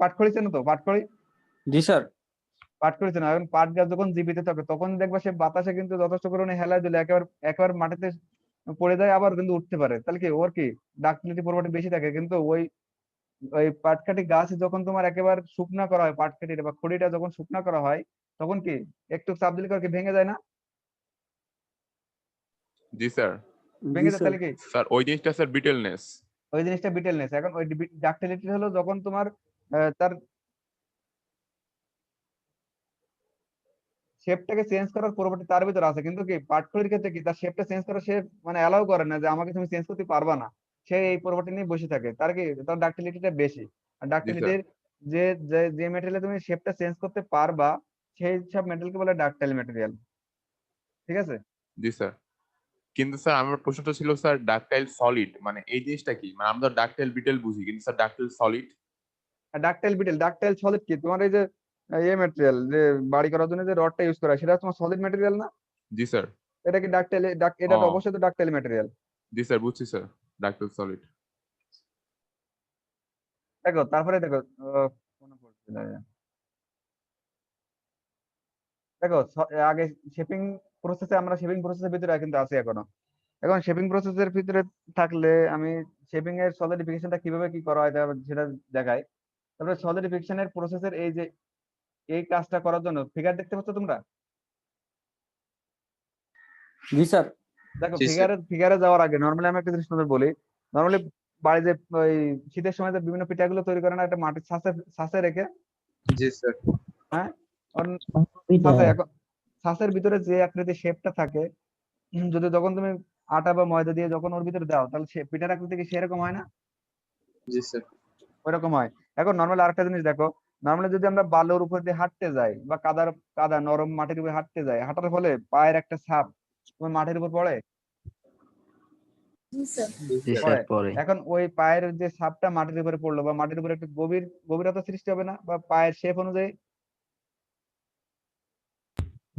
পাটখড়ি চেনো তো? পাটখড়ি, জি স্যার। পাটখড়ি চেনো? এখন পাট গাছ যখন জীবিত থাকে তখন দেখবা সে বাতাসে কিন্তু যথেষ্ট পরিমাণে হেলায় দিলে একেবারে মাটিতে পড়ে যায়, আবার কিন্তু উঠতে পারে। তাহলে কি ওর কি ডাক্টিলিটি প্রপার্টি বেশি থাকে। কিন্তু ওই ওই পাটকাঠি গাছ যখন তোমার একেবারে শুকনা করা হয়, পাটকাঠিটা বা খড়িটা যখন শুকনা করা হয়, তখন কি একটু চাপ দিলে কি ভেঙে যায় না? জি স্যার। ভেঙে যায় তাহলে কি স্যার ওই জিনিসটা স্যার ব্রিটেলনেস। ওই জিনিসটা ব্রিটেলনেস। এখন ওই ডাক্টিলিটি হলো যখন তোমার তার শেপটাকে চেঞ্জ করার প্রপার্টি তার ভিতরে আছে, কিন্তু কি পার্টগুলির ক্ষেত্রে কি তার শেপটা চেঞ্জ করা সে মানে অ্যালাউ করে না যে আমাকে তুমি চেঞ্জ করতে পারবা না। সে এই প্রপার্টি নিয়ে বসে থাকে, তার কি তার ডাক্টিলিটিটা বেশি। আর জি স্যার। ডাক্টিলিটির যে যে যে ম্যাটেরিয়ালে তুমি শেপটা চেঞ্জ করতে পারবা সেই সব ম্যাটেরিয়ালকে বলে ডাক্টাইল ম্যাটেরিয়াল। ঠিক আছে? জি স্যার। কিন্তু স্যার আমার প্রশ্নটা ছিল স্যার ডাকটাইল সলিড মানে এই জিনিসটা কি? মানে আমরা তো ডাকটাইল ব্রিটেল বুঝি কিন্তু sir ductile solid. ডাক্টাইল betel, ডাক্টাইল solid কি তোমার এই যে ম্যাটেরিয়াল যে বাড়ি করার জন্য যে রডটা ইউজ করা হয় সেটা তোমার সলিড ম্যাটেরিয়াল না? জি স্যার। এটা কি ডাক্টাইল? এটা তো অবশ্যই তো ডাক্টাইল ম্যাটেরিয়াল। জি স্যার বুঝছি স্যার ডাকটাইল সলিড। দেখো তারপরে দেখো কোন পড়ছিল? দেখো আগে শেপিং প্রসেসে, আমরা শেপিং প্রসেসের ভিতরে কিন্তু আছি এখনো। এখন শেপিং প্রসেসের ভিতরে থাকলে আমি শেপিং এর সলিডিফিকেশনটা কিভাবে কি করা হয় সেটা দেখাই। তারপরে সলিডিফিকেশনের প্রসেসের এই যে এই কাজটা করার জন্য ফিগার দেখতে পাচ্ছ তোমরা? জি স্যার। দেখো জি স্যার। ফিগারে যাওয়ার আগে নর্মালি আমি একটা জিনিস তোমাদের বলি। নর্মালি বাড়ি যে ওই শীতের সময় যে বিভিন্ন পিঠাগুলো তৈরি করে না একটা মাটির ছাঁচে রেখে, জি স্যার। হ্যাঁ ছাঁচে, এখন ছাঁচের ভিতরে যে আকৃতির শেপটা থাকে, যদি যখন তুমি আটা বা ময়দা দিয়ে যখন ওর ভিতরে দাও তাহলে সে পিঠার আকৃতি কি সেরকম হয় না? জি স্যার। ওইরকম হয়। এখন নর্মালি আরেকটা জিনিস দেখো, নর্মালি যদি আমরা বালুর উপর দিয়ে হাঁটতে যাই বা কাদা নরম মাটির উপরে হাঁটতে যাই, হাঁটার ফলে পায়ের একটা ছাপ তোমার মাটির উপর পড়ে জি পড়ে। স্যার পরে। এখন ওই পায়ের যে ছাপটা মাটির উপরে পড়লো বা মাটির উপরে একটু গভীরতা সৃষ্টি হবে না বা পায়ের শেপ অনুযায়ী?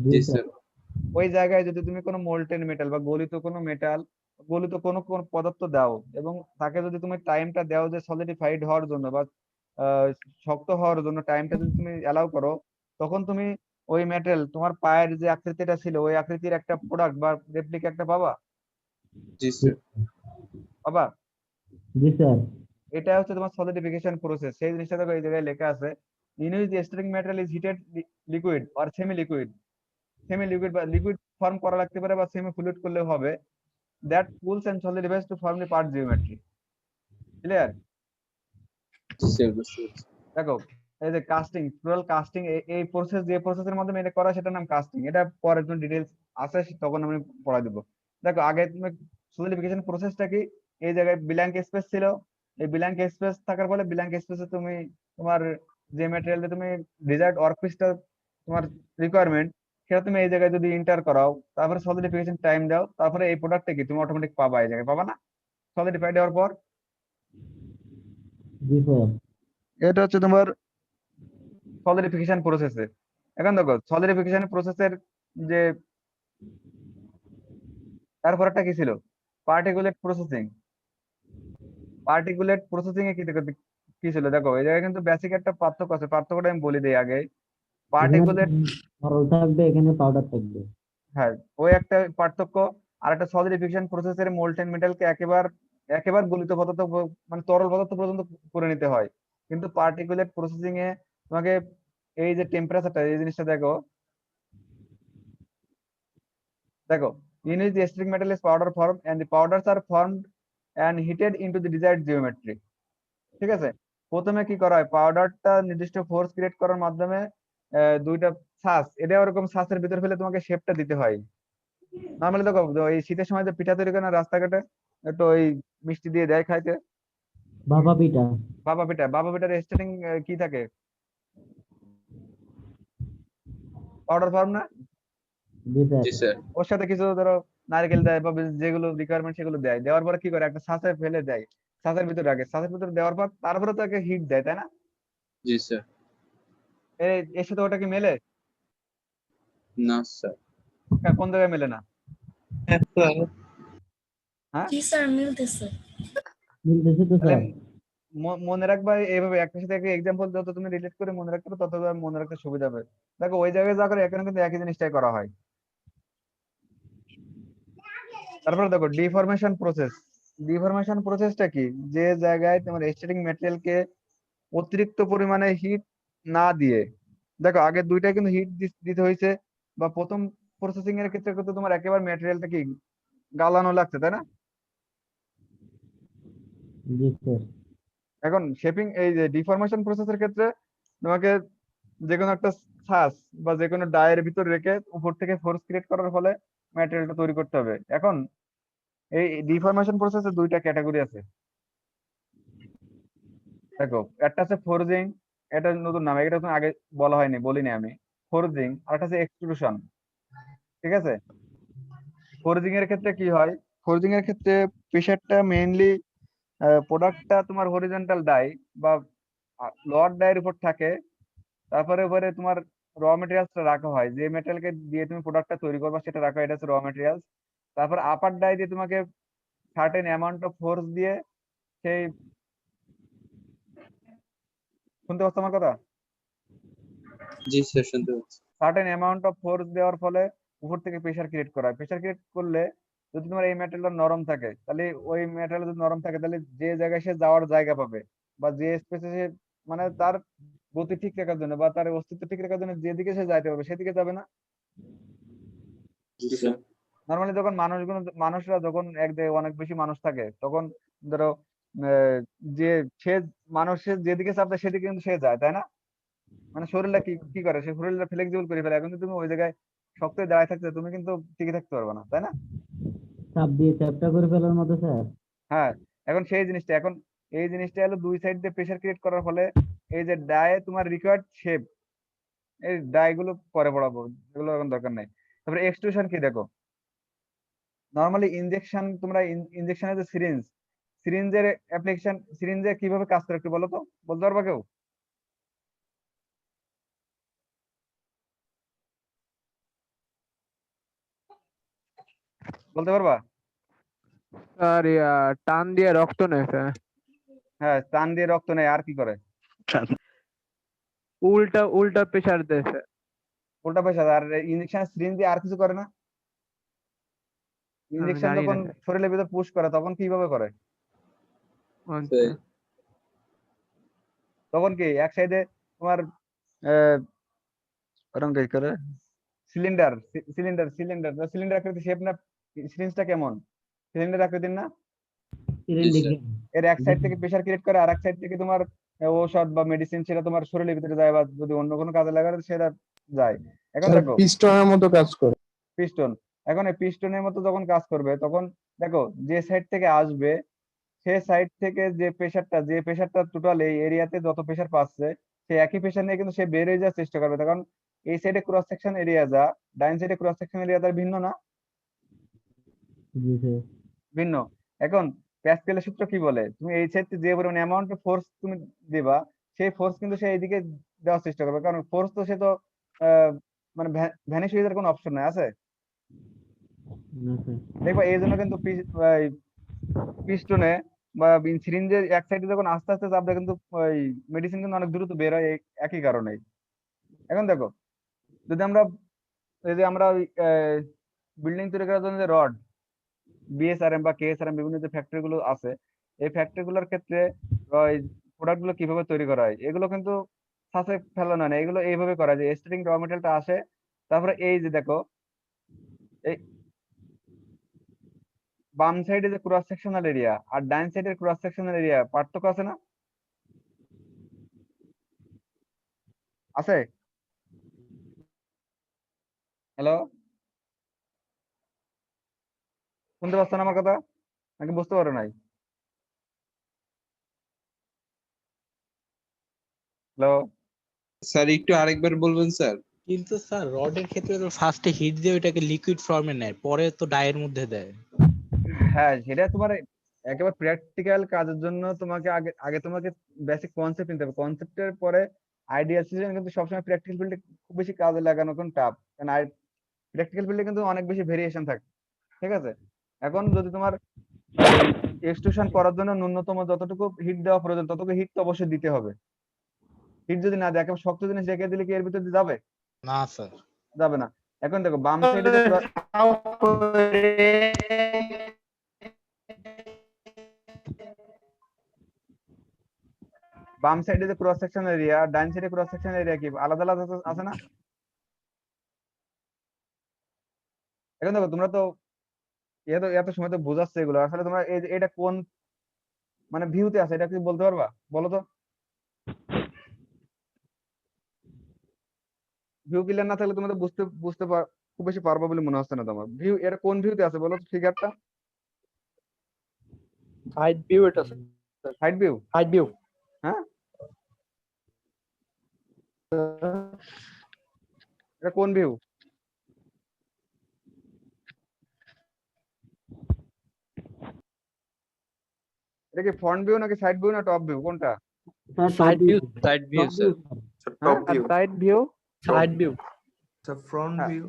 জি স্যার। ওই জায়গায় যদি তুমি কোনো মোল্টেন মেটাল বা গলিত কোনো কোনো পদার্থ দাও এবং তাকে যদি তুমি টাইমটা দাও যে সলিডিফাইড হওয়ার জন্য বা আহ, শক্ত হওয়ার জন্য টাইমটা যদি তুমি অ্যালাউ করো, তখন তুমি ওই মেটেরিয়াল তোমার পায়ের যে আকৃতিটা ছিল ওই আকৃতির একটা প্রোডাক্ট বা রেপ্লিকা একটা পাবা। জি স্যার। পাবা। জি স্যার। এটা হচ্ছে তোমার সলিডিফিকেশন প্রসেস। সেই জিনিসটা দেখো এই জায়গায় লেখা আছে, in which the steering material is heated liquid or semi liquid. Semi liquid বা লিকুইড ফর্ম করা লাগতে পারে বা সেমি ফ্লুইড করলেও হবে, that cools and solidifies to form the part geometry. Clear? G sir বুঝতে পারছি। দেখো এই যে কাস্টিং, ফ্লোরাল কাস্টিং, এই প্রসেস যে প্রসেসের মাধ্যমে এটা করা সেটার নাম কাস্টিং। এটা পরে একটু ডিটেলস আছে তখন আমি পড়াই দেবো। দেখো আগে তুমি সলিডিফিকেশন প্রসেসটা কি, এই জায়গায় ব্ল্যাঙ্ক স্পেস ছিল, এই ব্ল্যাঙ্ক স্পেস থাকার ফলে ব্ল্যাঙ্ক স্পেসে তুমি তোমার যে ম্যাটেরিয়াল দিয়ে তুমি ডিজায়ার্ড ওয়ার্কপিসটা তোমার রিকোয়ারমেন্ট সেটা তুমি এই জায়গায় যদি এন্টার করাও, তারপরে সলিডিফিকেশন টাইম দাও, তারপরে এই প্রোডাক্টটা কি তুমি অটোমেটিক পাবা, এই জায়গায় পাবা না সলিডিফাইড হওয়ার পর? জি স্যার। এটা হচ্ছে তোমার সলিডিফিকেশন প্রসেসে। এখন দেখো সলিডিফিকেশন প্রসেসের যে তারপরটা কি ছিল, পার্টিকুলেট প্রসেসিং। পার্টিকুলেট প্রসেসিং এ কি ছিল দেখো এই জায়গায় কিন্তু বেসিক একটা পার্থক্য আছে, পার্থক্যটা আমি বলে দিই আগে। পার্টিকুলেট, তরল থাকবে, এখানে পাউডার থাকবে। হ্যাঁ ওই একটা পার্থক্য। আর একটা সলিডিফিকেশন প্রসেসের মোল্টেন মেটালকে একেবার গলিত পদার্থ মানে তরল পদার্থ পর্যন্ত করে নিতে হয়, কিন্তু পার্টিকুলেট প্রসেসিং এ তোমাকে এই যে টেম্পারেচারটা এই জিনিসটা দেখো, দেখো in which the acidic metal is powder form and the powders are formed and heated into the desired geometry. ঠিক আছে? প্রথমে কি করা হয়, পাউডারটা নির্দিষ্ট ফোর্স ক্রিয়েট করার মাধ্যমে দুইটা ছাঁচ, এটা ওরকম ছাঁচের ভিতর ফেলে তোমাকে শেপটা দিতে হয়। নর্মালি দেখো এই শীতের সময় যে পিঠা তৈরি করে না রাস্তাঘাটে, একটু ওই মিষ্টি দিয়ে দেয় খাইতে, ভাপা পিঠা। বাবা পিঠার স্টার্টিং কি থাকে, পাউডার ফর্ম না? জি স্যার। জি স্যার। ওর সাথে কিছু ধরো নারকেল দেয় বা যেগুলো রিকোয়ারমেন্ট সেগুলো দেয়, দেওয়ার পরে কি করে একটা ছাঁচে ফেলে দেয়, ছাঁচের ভিতরে রাখে, ছাঁচের ভিতরে দেওয়ার পর তারপরে তাকে হিট দেয়, তাই না? জি স্যার। এর সাথে ওটা কি মেলে? না স্যার। কোন জায়গায় মেলে না? হ্যাঁ জি স্যার মিলতেছে। মিলতেছে তো তাহলে স্যার। মনে রাখবা এইভাবে একটার সাথে একটা এক্সাম্পল যত তুমি রিলেট করে মনে রাখতে পারো তত মনে রাখতে সুবিধা হবে। দেখো ওই জায়গায় যা করে এখানে কিন্তু একই জিনিসটাই করা হয়। তারপরে দেখো ডিফরমেশন প্রসেসটা কি, যে জায়গায় তোমার স্টার্টিং ম্যাটেরিয়ালকে অতিরিক্ত পরিমাণে হিট না দিয়ে দেখো আগে দুইটাই কিন্তু হিট দিতে হয়েছে, বা প্রথম প্রসেসিং এর ক্ষেত্রে কিন্তু তোমার একেবারে ম্যাটেরিয়ালটা কি গালানো লাগছে, তাই না? জি স্যার। এখন শেপিং এই যে ডিফরমেশন প্রসেসের ক্ষেত্রে তোমাকে যে কোনো একটা ছাঁচ বা যে কোনো ডায়ের ভিতর রেখে উপর থেকে ফোর্স ক্রিয়েট করার ফলে ম্যাটেরিয়ালটা তৈরি করতে হবে। এখন এই ডিফরমেশন প্রসেসে দুইটা ক্যাটাগরি আছে। দেখো একটা আছে ফোরজিং, এটা নতুন নাম, এটা তো আগে বলা হয়নি, বলিনি আমি। ফোরজিং আর একটা আছে এক্সট্রুশন, ঠিক আছে? ফোরজিং এর ক্ষেত্রে কি হয়, ফোরজিং এর ক্ষেত্রে প্রেসারটা মেইনলি প্রোডাক্টটা তোমার হরিজন্টাল ডাই বা লোয়ার ডাইয়ের উপর থাকে, তারপরে উপরে তোমার র মেটেরিয়ালসটা রাখা হয়, যে মেটেরিয়ালকে দিয়ে তুমি প্রোডাক্টটা তৈরি করবা সেটা রাখা হয়, এটা হচ্ছে র মেটেরিয়ালস। তারপর আপার ডাই দিয়ে তোমাকে সার্টেন অ্যামাউন্ট অফ ফোর্স দিয়ে সেই, শুনতে পাচ্ছ আমার কথা? জি স্যার, শুনতে পাচ্ছি। সার্টেন অ্যামাউন্ট অফ ফোর্স দেওয়ার ফলে উপর থেকে প্রেসার ক্রিয়েট করা হয়। প্রেসার ক্রিয়েট করলে যদি তোমার এই ম্যাটেরিয়ালটা নরম থাকে, তাহলে ওই ম্যাটেরিয়াল যদি নরম থাকে তাহলে যে জায়গায় সে যাওয়ার জায়গা পাবে, বা যে স্পেসে সে মানে তার গতি ঠিক রাখার জন্য বা তার অস্তিত্ব ঠিক রাখার জন্য যেদিকে সে যাইতে পারবে সেদিকে যাবে না। জি স্যার। নর্মালি যখন মানুষরা যখন এক জায়গায় অনেক বেশি মানুষ থাকে, তখন ধরো আহ, যে সে মানুষের যেদিকে চাপে সেদিকে কিন্তু সে যায়, তাই না? মানে শরীরটা কি কি করে, সে শরীরটা ফ্লেক্সিবল করে ফেলে। এখন যদি তুমি ওই জায়গায় শক্ত হয়ে দাঁড়ায় থাকতে, তুমি কিন্তু টিকে থাকতে পারবে না, তাই না? চাপ দিয়ে চ্যাপটা করে ফেলার মতো স্যার। হ্যাঁ, এখন সেই জিনিসটা, এখন এই জিনিসটা হলো দুই সাইড দিয়ে প্রেসার ক্রিয়েট করার ফলে এই যে ডায়ে তোমার রিকোয়ার্ড শেপ, এই ডাই গুলো পরে পড়াবো, এগুলো এখন দরকার নাই। তারপরে এক্সট্রুশন কি দেখো, নর্মালি ইনজেকশন, তোমরা ইনজেকশনের যে সিরিঞ্জ, সিরিঞ্জের অ্যাপ্লিকেশন, সিরিঞ্জে কিভাবে কাজ করে একটু বলো তো, বলতে পারবা কেউ? বলতে পারবা? স্যার ইয়া টান দিয়ে রক্ত নেয় স্যার। হ্যাঁ, টান দিয়ে রক্ত নেয়, আর কি করে? উল্টা উল্টা প্রেসার দেয় স্যার। উল্টা পয়সা। আর ইনজেকশন সিরিঞ্জ দিয়ে আর কিছু করে না? আমি ইনজেকশন জানি না যখন স্যার। শরীরের ভিতর পুশ করে তখন কিভাবে করে? আচ্ছা। তখন কি এক সাইডে তোমার আহ, ওরকম কি করে, সিলিন্ডার, সিলিন্ডার সিলিন্ডার আকৃতি শেপ না? সিরিঞ্জটা কেমন, সিলিন্ডার আকৃতির না? সিরিঞ্জিক। এর এক সাইড থেকে প্রেসার ক্রিয়েট করে, আর এক সাইড থেকে তোমার ঔষধ বা মেডিসিন সেটা তোমার শরীরের ভিতরে যায়, বা যদি অন্য কোনো কাজে লাগাতে সেটা যায়। এখন দেখো পিস্টনের মতো কাজ করে। পিস্টন, এখন এই পিস্টনের মতো যখন কাজ করবে তখন দেখো যে সাইড থেকে আসবে সে সাইড থেকে যে প্রেসারটা টোটাল এই এরিয়াতে যত প্রেসার পাচ্ছে, সে একই প্রেসার নিয়ে কিন্তু সে বের হয়ে যাওয়ার চেষ্টা করবে। তখন এই সাইডে ক্রস সেকশন এরিয়া যা, ডাইন সাইডে ক্রস সেকশন এরিয়া তার ভিন্ন না? জি স্যার। ভিন্ন। এখন প্যাসকেলের সূত্র কি বলে, তুমি এই সাইড যে পরিমাণ অ্যামাউন্ট অফ ফোর্স তুমি দিবা, সেই ফোর্স কিন্তু সে এইদিকে দেওয়ার চেষ্টা করবে, কারণ ফোর্স তো সে তো আহ, মানে ভ্যানিশ হয়ে যাওয়ার কোনো অপশন নাই আছে। না স্যার। দেখবা এই জন্য কিন্তু পিস্টনে বা সিরিঞ্জের এক সাইডে যখন আস্তে আস্তে চাপ দেয়, কিন্তু ওই মেডিসিন কিন্তু অনেক দ্রুত বের হয়, এই একই কারণেই। এখন দেখো যদি আমরা, এই যে আমরা বিল্ডিং তৈরি করার জন্য যে রড, বিএসআরএম বা কেএসআরএম বিভিন্ন যে ফ্যাক্টরি গুলো আছে, এই ফ্যাক্টরি গুলোর ক্ষেত্রে ওই প্রোডাক্ট গুলো কিভাবে তৈরি করা হয়, এগুলো কিন্তু ছাঁচে ফেলানো হয় না, এগুলো এইভাবে করা যায়, স্টার্টিং র মেটেরিয়ালটা আসে, তারপরে এই যে দেখো এই বাম সাইডে যে ক্রস সেকশনাল এরিয়া আর ডাইন সাইডের ক্রস সেকশনাল এরিয়া পার্থক্য আছে না? আছে? হ্যালো, শুনতে পাচ্ছ না আমার কথা, নাকি বুঝতে পারো নাই? হ্যালো, স্যার একটু আরেকবার বলবেন স্যার? কিন্তু স্যার রডের ক্ষেত্রে তো ফার্স্টে হিট দিয়ে ওইটাকে লিকুইড ফর্মে নেয়, পরে তো ডাইয়ের মধ্যে দেয়। হ্যাঁ সেটা তোমার একেবারে প্র্যাকটিক্যাল কাজের জন্য তোমাকে আগে আগে তোমাকে বেসিক কনসেপ্ট নিতে হবে, কনসেপ্টের পরে আইডিয়াল সিস্টেম কিন্তু সবসময় প্র্যাকটিক্যাল ফিল্ডে খুব বেশি কাজে লাগানো কোন টাফ, কারণ প্র্যাকটিক্যাল ফিল্ডে কিন্তু অনেক বেশি ভেরিয়েশন থাকে, ঠিক আছে? এখন যদি তোমার এক্সট্রুশন করার জন্য ন্যূনতম যতটুকু হিট দেওয়া প্রয়োজন ততটুকু হিট তো অবশ্যই দিতে হবে। হিট যদি না দেয়, একেবারে শক্ত জিনিস রেখে দিলে কি এর ভিতর দিয়ে যাবে? না স্যার। যাবে না। এখন দেখো বাম সাইডে যে বাম সাইডে যে ক্রস সেকশন এরিয়া, ডান সাইডে ক্রস সেকশন এরিয়া কি আলাদা আলাদা আছে না? এখন দেখো তোমরা তো এত সময় তো বোঝাচ্ছে এগুলো, আসলে তোমরা এটা কোন মানে ভিউতে আছে এটা কি বলতে পারবা? বলো তো। ভিউ ক্লিয়ার না থাকলে তুমি তো খুব বেশি পারবা বলে মনে হচ্ছে না তোমার। ভিউ এটা কোন ভিউতে আছে বলো তো ফিগারটা? হাইট ভিউ এটা হাইট ভিউ? হাইট ভিউ হ্যাঁ, এটা কোন ভিউ? এটা কি ফ্রন্ট ভিউ নাকি সাইড ভিউ না টপ ভিউ কোনটা? Sir side view side view sir হ্যাঁ? আর side view? Side view front হ্যাঁ। ভিউ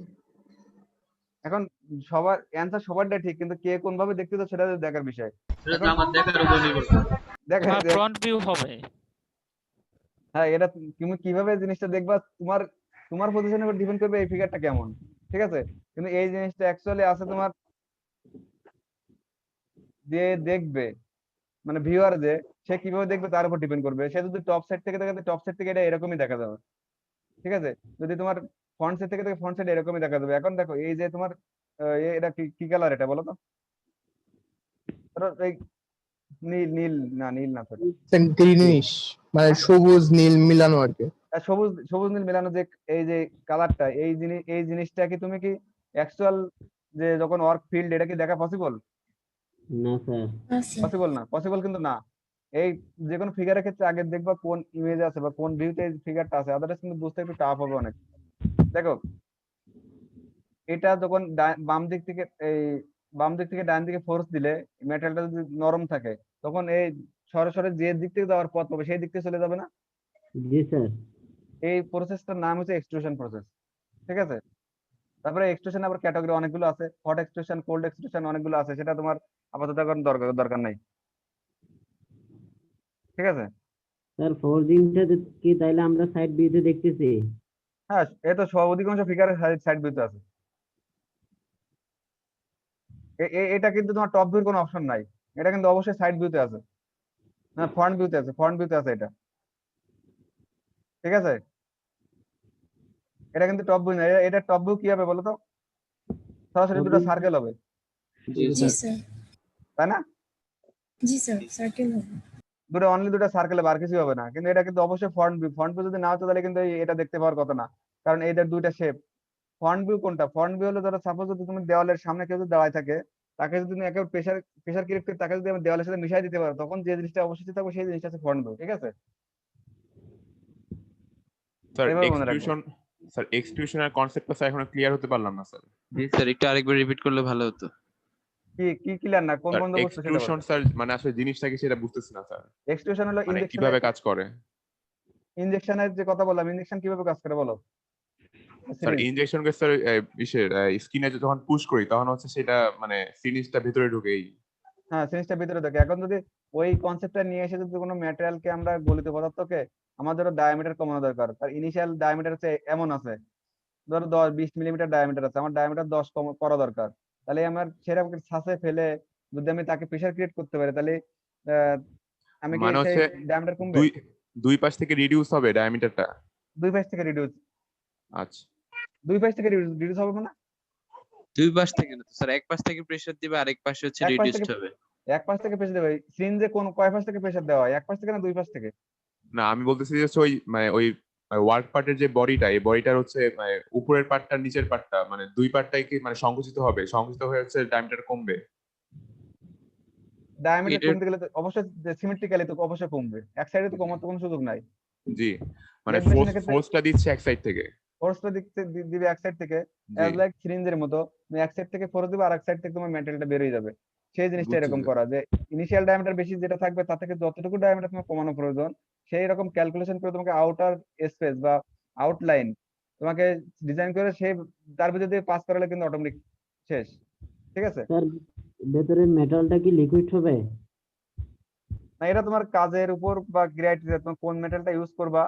এখন সবার অ্যান্সার সবারটা ঠিক, কিন্তু কে কোন ভাবে দেখতে তো সেটা দেখার বিষয়। এটা আমার দেখার উপর নির্ভর করে। দেখা ফ্রন্ট ভিউ হবে। হ্যাঁ, এটা তুমি কিভাবে জিনিসটা দেখবা তোমার তোমার পজিশনের উপর ডিপেন্ড করবে এই ফিগারটা কেমন, ঠিক আছে? কিন্তু এই জিনিসটা অ্যাকচুয়ালি আছে তোমার যে দেখবে মানে ভিউয়ার যে সে কিভাবে দেখবে তার উপর ডিপেন্ড করবে। সে যদি টপ সাইড থেকে দেখে টপ সাইড থেকে এটা এরকমই দেখা যাবে, ঠিক আছে? যদি তোমার ফ্রন্ট সাইড থেকে দেখে ফ্রন্ট সাইড এরকমই দেখা যাবে। এখন দেখো এই যে তোমার এটা কি কালার এটা বলো তো? ধরো এই নীল নীল না, নীল না, সরি গ্রিনিশ মানে সবুজ নীল মিলানো আর কি। সবুজ সবুজ নীল মেলানো যে এই যে কালারটা, এই জিনিসটা কি তুমি কি অ্যাকচুয়াল যে যখন ওয়ার্ক ফিল্ড এটা কি দেখা পসিবল? না স্যার। পসিবল না, পসিবল কিন্তু না। এই যে কোনো ফিগারের ক্ষেত্রে আগে দেখবা কোন ইমেজ আছে বা কোন ভিউতে এই ফিগারটা আছে, আদারওয়াইজ কিন্তু বুঝতে একটু টাফ হবে অনেক। দেখো এটা যখন বাম দিক থেকে ডান দিকে ফোর্স দিলে মেটালটা যদি নরম থাকে তখন এই সরাসরি যে দিক থেকে যাওয়ার পথ পাবে সেই দিক থেকে চলে যাবে না? জি স্যার। এই প্রসেসটার নাম হচ্ছে এক্সট্রুশন প্রসেস, ঠিক আছে? তারপরে এক্সট্রুশন আবার ক্যাটাগরি অনেকগুলো আছে, হট এক্সট্রুশন, কোল্ড এক্সট্রুশন অনেকগুলো আছে, সেটা তোমার আপাতত এখন দরকার নাই, ঠিক আছে? স্যার ফোরজিংটা কি তাইলে আমরা সাইড ভিউতে দেখতেছি? হ্যাঁ, এ তো সব অধিকাংশ ফিগারের সাইড ভিউতে আছে। এটা কিন্তু তোমার টপ ভিউর কোনো অপশন নাই, এটা কিন্তু অবশ্যই সাইড ভিউতে আছে, না ফ্রন্ট ভিউতে আছে, ফ্রন্ট ভিউতে আছে এটা, ঠিক আছে? এটা কিন্তু টপ ভিউ না। এটা টপ ভিউ কি হবে বলো তো? সরাসরি দুটো সার্কেল হবে, জি স্যার। তাই না? জি স্যার, সার্কেল হবে। দুটো সার্কেলে আর কিছু হবে না। কিন্তু এটা কিন্তু অবশ্যই ফ্রন্ট ভিউ যদি না হতো তাহলে কিন্তু এটা দেখতে পাওয়ার কথা না, কারণ এদের দুইটা শেপ। ফ্রন্ট ভিউ কোনটা? ফ্রন্ট ভিউ হলো ধরো সাপোজ যদি তুমি দেওয়ালের সামনে কেউ যদি দাঁড়ায় থাকে, তাকে যদি তুমি একেবারে প্রেসার ক্রিয়েট করে তাকে যদি আমি দেওয়ালের সাথে মিশাই দিতে পারো, তখন যে জিনিসটা অবশিষ্ট থাকবে সেই জিনিসটা হচ্ছে ফ্রন্ট ভিউ, ঠিক আছে? স্যার এভাবে মনে রাখবে। এক্সক্লুশনের কনসেপ্টটা স্যার এখনো ক্লিয়ার হতে পারলাম না স্যার। জি স্যার, একটু আরেকবার রিপিট করলে ভালো হতো। কি ক্লিয়ার না? কোন স্যার বন্ধ বস্তু সেটা এক্সক্লুশন স্যার মানে আসলে জিনিসটা কি সেটা বুঝতেছি না স্যার, এক্সট্রুশন হলো মানে কিভাবে কাজ করে? ইনজেকশনের যে কথা বললাম, ইনজেকশন কিভাবে কাজ করে বলো? স্যার ইনজেকশনকে স্যার ইসের স্কিনে যখন পুশ করি তখন হচ্ছে সেটা মানে সিরিজটা ভিতরে ঢুকেই। হ্যাঁ, জিনিসটা ভিতরে থাকে। এখন যদি ওই কনসেপ্টটা নিয়ে এসে যদি কোনো ম্যাটেরিয়ালকে আমরা গলিত পদার্থকে আমাদেরও ডায়ামিটার কমানো দরকার, তার ইনিশিয়াল ডায়ামিটার হচ্ছে এমন আছে, ধরো 10-20 মিলিমিটার ডায়ামিটার আছে, আমার ডায়ামিটার 10 করা দরকার। তাহলে আমার সেরকম ছাঁচে ফেলে যদি আমি তাকে প্রেসার ক্রিয়েট করতে পারি, তাহলে আমি কি মানে সেই হচ্ছে ডায়ামিটার কমবে? দুই পাশ থেকে রিডিউস হবে ডায়ামিটারটা। দুই পাশ থেকে রিডিউস আচ্ছা, দুই পাশ থেকে রিডিউস হবে না? দুই পাশ থেকে না তো স্যার, এক পাশ থেকে প্রেসার দিবে, আরেক পাশে হচ্ছে এক পাশ রিডিউসড থেকে হবে। এক পাশ থেকে প্রেসার দেবে। সিরিঞ্জে কয় পাশ থেকে প্রেসার দেওয়া হয়? এক পাশ থেকে না দুই পাশ থেকে? না আমি বলতেছি যে ওই মানে ওই ওয়ার্ক পার্টের যে বডিটা, এই বডিটার হচ্ছে মানে উপরের পার্টটা নিচের পার্টটা মানে দুই পার্টটাই কি মানে সংকুচিত হবে, সংকুচিত হয়ে হচ্ছে ডায়ামিটার কমবে। ডায়ামিটার এটার- কমতে গেলে তো অবশ্যই সিমেট্রিক্যালি তো অবশ্যই কমবে, এক সাইডে তো কমার তো কোনো সুযোগ নাই। জি, মানে ল্যামিনেশনের ক্ষেত্রে ফোর্সটা দিচ্ছে এক সাইড থেকে। ফোর্সটা দিবে এক সাইড থেকে, জি, অ্যাজ লাইক সিরিঞ্জের মতো। তুমি এক সাইড থেকে ফোর্স দিবে আর এক সাইড থেকে তোমার মেটেরিয়ালটা বের হয়ে যাবে। সেই জিনিসটা বুঝছি এরকম স্যার। করা যে ইনিশিয়াল ডায়ামিটার বেশি যেটা থাকবে তার থেকে যতটুকু ডায়ামিটার তোমার কমানো প্রয়োজন, সেই রকম ক্যালকুলেশন করে তোমাকে আউটার স্পেস বা আউটলাইন তোমাকে ডিজাইন করে সেই তার ভিতর দিয়ে পাস করালে কিন্তু অটোমেটিক শেষ, ঠিক আছে? স্যার ভেতরের মেটালটা কি লিকুইড হবে? না, এটা তোমার কাজের উপর বা ক্রাইটেরিয়া তুমি কোন মেটালটা ইউজ করবা